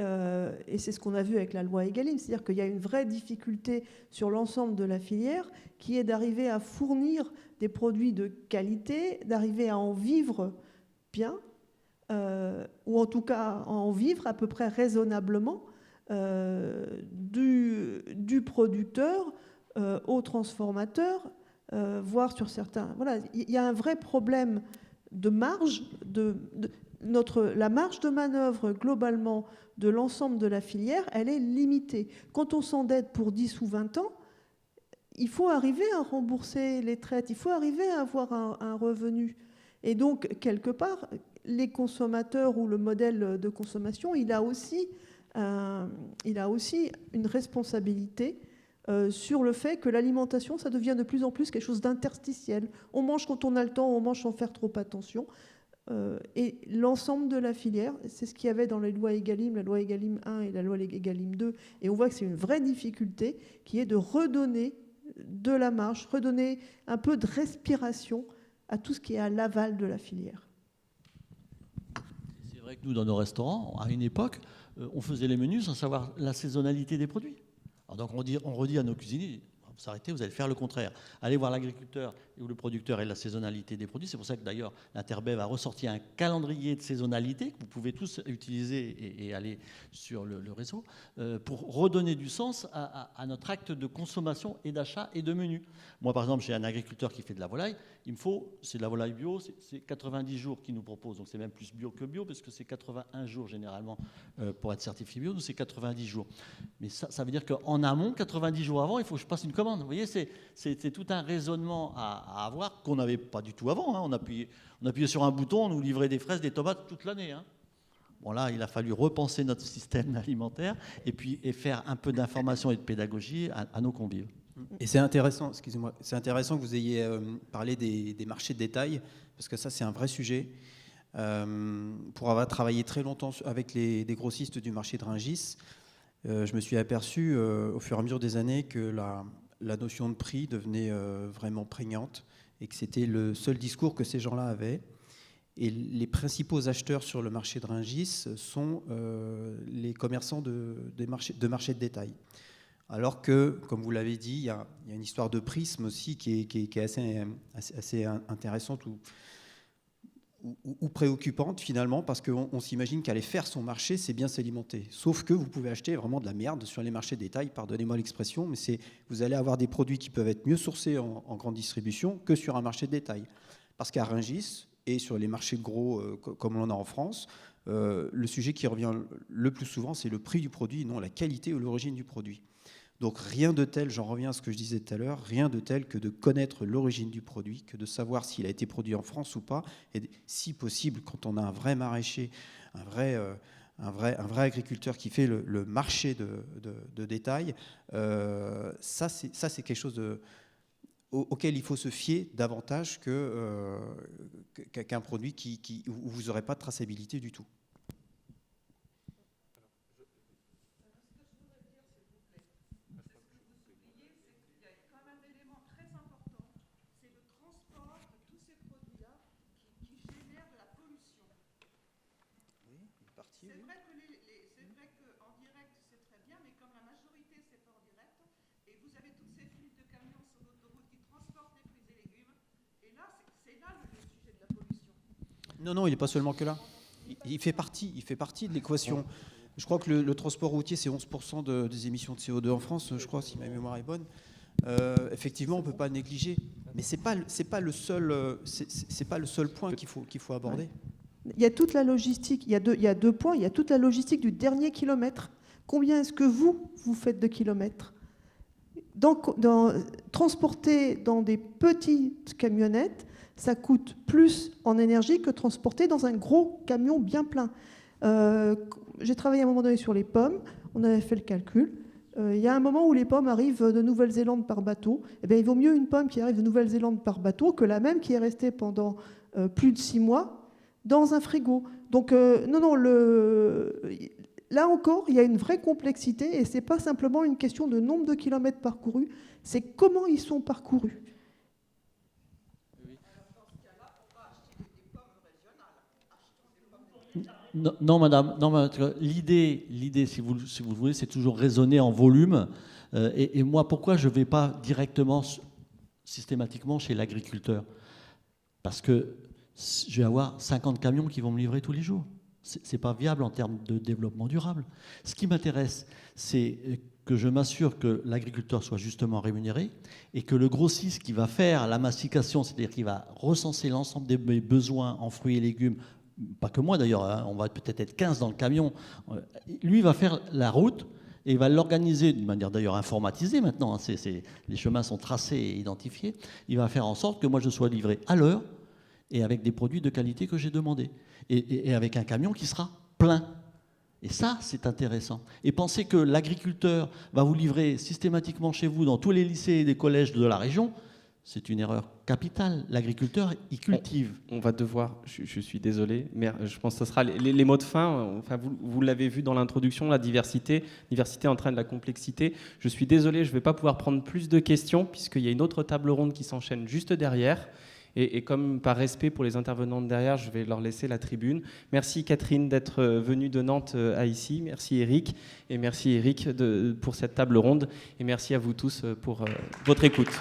Speaker 2: c'est ce qu'on a vu avec la loi Egalim, c'est-à-dire qu'il y a une vraie difficulté sur l'ensemble de la filière qui est d'arriver à fournir des produits de qualité, d'arriver à en vivre bien, ou en tout cas à en vivre à peu près raisonnablement, du producteur au transformateur, voire sur certains... Voilà, il y a un vrai problème de marge, la marge de manœuvre globalement de l'ensemble de la filière, elle est limitée. Quand on s'endette pour 10 ou 20 ans, il faut arriver à rembourser les traites, il faut arriver à avoir un revenu. Et donc, quelque part, les consommateurs ou le modèle de consommation, il a aussi une responsabilité sur le fait que l'alimentation, ça devient de plus en plus quelque chose d'interstitiel. On mange quand on a le temps, on mange sans faire trop attention. Et l'ensemble de la filière, c'est ce qu'il y avait dans les lois Egalim, la loi Egalim 1 et la loi Egalim 2, et on voit que c'est une vraie difficulté qui est de redonner de la marge, redonner un peu de respiration à tout ce qui est à l'aval de la filière.
Speaker 4: C'est vrai que nous, dans nos restaurants, à une époque, on faisait les menus sans savoir la saisonnalité des produits. Alors donc on redit à nos cuisiniers, vous arrêtez, vous allez faire le contraire. Allez voir l'agriculteur ou le producteur et la saisonnalité des produits. C'est pour ça que d'ailleurs l'Interbev a ressorti un calendrier de saisonnalité que vous pouvez tous utiliser et aller sur le réseau pour redonner du sens à notre acte de consommation et d'achat et de menu. Moi par exemple, j'ai un agriculteur qui fait de la volaille. Il me faut, c'est de la volaille bio, c'est 90 jours qu'il nous propose. Donc c'est même plus bio que bio parce que c'est 81 jours généralement pour être certifié bio. Nous c'est 90 jours. Mais ça veut dire qu'en amont, 90 jours avant, il faut que je passe une commande. Vous voyez, c'est tout un raisonnement à avoir qu'on n'avait pas du tout avant. Hein. On appuyait sur un bouton, on nous livrait des fraises, des tomates toute l'année. Hein. Bon là, il a fallu repenser notre système alimentaire et faire un peu d'information et de pédagogie à nos convives.
Speaker 3: Et c'est intéressant, excusez-moi, c'est intéressant que vous ayez parlé des marchés de détail, parce que ça, c'est un vrai sujet. Pour avoir travaillé très longtemps avec des grossistes du marché de Rungis, je me suis aperçu au fur et à mesure des années que la notion de prix devenait vraiment prégnante et que c'était le seul discours que ces gens-là avaient. Et les principaux acheteurs sur le marché de Rungis sont les commerçants de marchés de détail. Alors que, comme vous l'avez dit, il y a une histoire de prisme aussi qui est assez intéressante ou préoccupante finalement, parce qu'on s'imagine qu'aller faire son marché, c'est bien s'alimenter. Sauf que vous pouvez acheter vraiment de la merde sur les marchés de détail, pardonnez-moi l'expression, mais vous allez avoir des produits qui peuvent être mieux sourcés en grande distribution que sur un marché de détail. Parce qu'à Rungis et sur les marchés gros comme on en a en France, le sujet qui revient le plus souvent, c'est le prix du produit, non la qualité ou l'origine du produit. Donc rien de tel, j'en reviens à ce que je disais tout à l'heure, rien de tel que de connaître l'origine du produit, que de savoir s'il a été produit en France ou pas, et si possible, quand on a un vrai maraîcher, un vrai agriculteur qui fait le marché de détail, ça c'est quelque chose auquel il faut se fier davantage qu'un produit où vous n'aurez pas de traçabilité du tout.
Speaker 2: C'est vrai qu'en direct, c'est très bien, mais comme la majorité, c'est pas en direct, et vous avez toutes ces flûtes de camions sur l'autoroute qui transportent les fruits et légumes, et là, c'est là le sujet de la pollution.
Speaker 3: Non, il n'est pas seulement que là. Il fait partie de l'équation. Je crois que le transport routier, c'est 11% des émissions de CO2 en France, je crois, si ma mémoire est bonne. Effectivement, on ne peut pas le négliger, mais c'est pas le seul point qu'il faut aborder.
Speaker 2: Ouais. Il y a toute la logistique, il y a deux points, il y a toute la logistique du dernier kilomètre. Combien est-ce que vous faites de kilomètres ? Transporter dans des petites camionnettes, ça coûte plus en énergie que transporter dans un gros camion bien plein. J'ai travaillé à un moment donné sur les pommes, on avait fait le calcul. Il y a un moment où les pommes arrivent de Nouvelle-Zélande par bateau. Eh bien, il vaut mieux une pomme qui arrive de Nouvelle-Zélande par bateau que la même qui est restée pendant plus de 6 mois dans un frigo. Donc, là encore, il y a une vraie complexité et ce n'est pas simplement une question de nombre de kilomètres parcourus, c'est comment ils sont parcourus.
Speaker 4: Non, madame. L'idée, si vous le voulez, c'est toujours raisonner en volume. Et moi, pourquoi je ne vais pas directement, systématiquement chez l'agriculteur ? Parce que je vais avoir 50 camions qui vont me livrer tous les jours. Ce n'est pas viable en termes de développement durable. Ce qui m'intéresse, c'est que je m'assure que l'agriculteur soit justement rémunéré et que le grossiste qui va faire la massification, c'est-à-dire qui va recenser l'ensemble des besoins en fruits et légumes, pas que moi d'ailleurs, hein, on va peut-être être 15 dans le camion, lui va faire la route et il va l'organiser d'une manière d'ailleurs informatisée maintenant, hein, les chemins sont tracés et identifiés, il va faire en sorte que moi je sois livré à l'heure et avec des produits de qualité que j'ai demandé et avec un camion qui sera plein. Et ça, c'est intéressant. Et penser que l'agriculteur va vous livrer systématiquement chez vous dans tous les lycées et les collèges de la région, c'est une erreur capitale. L'agriculteur, il cultive.
Speaker 1: On va devoir, je suis désolé, mais je pense que ce sera les mots de fin. Enfin, vous l'avez vu dans l'introduction, la diversité entraîne la complexité. Je suis désolé, je ne vais pas pouvoir prendre plus de questions puisqu'il y a une autre table ronde qui s'enchaîne juste derrière. Et comme par respect pour les intervenants de derrière, je vais leur laisser la tribune. Merci Catherine d'être venue de Nantes à ici. Merci Eric. Et merci Eric pour cette table ronde. Et merci à vous tous pour votre écoute.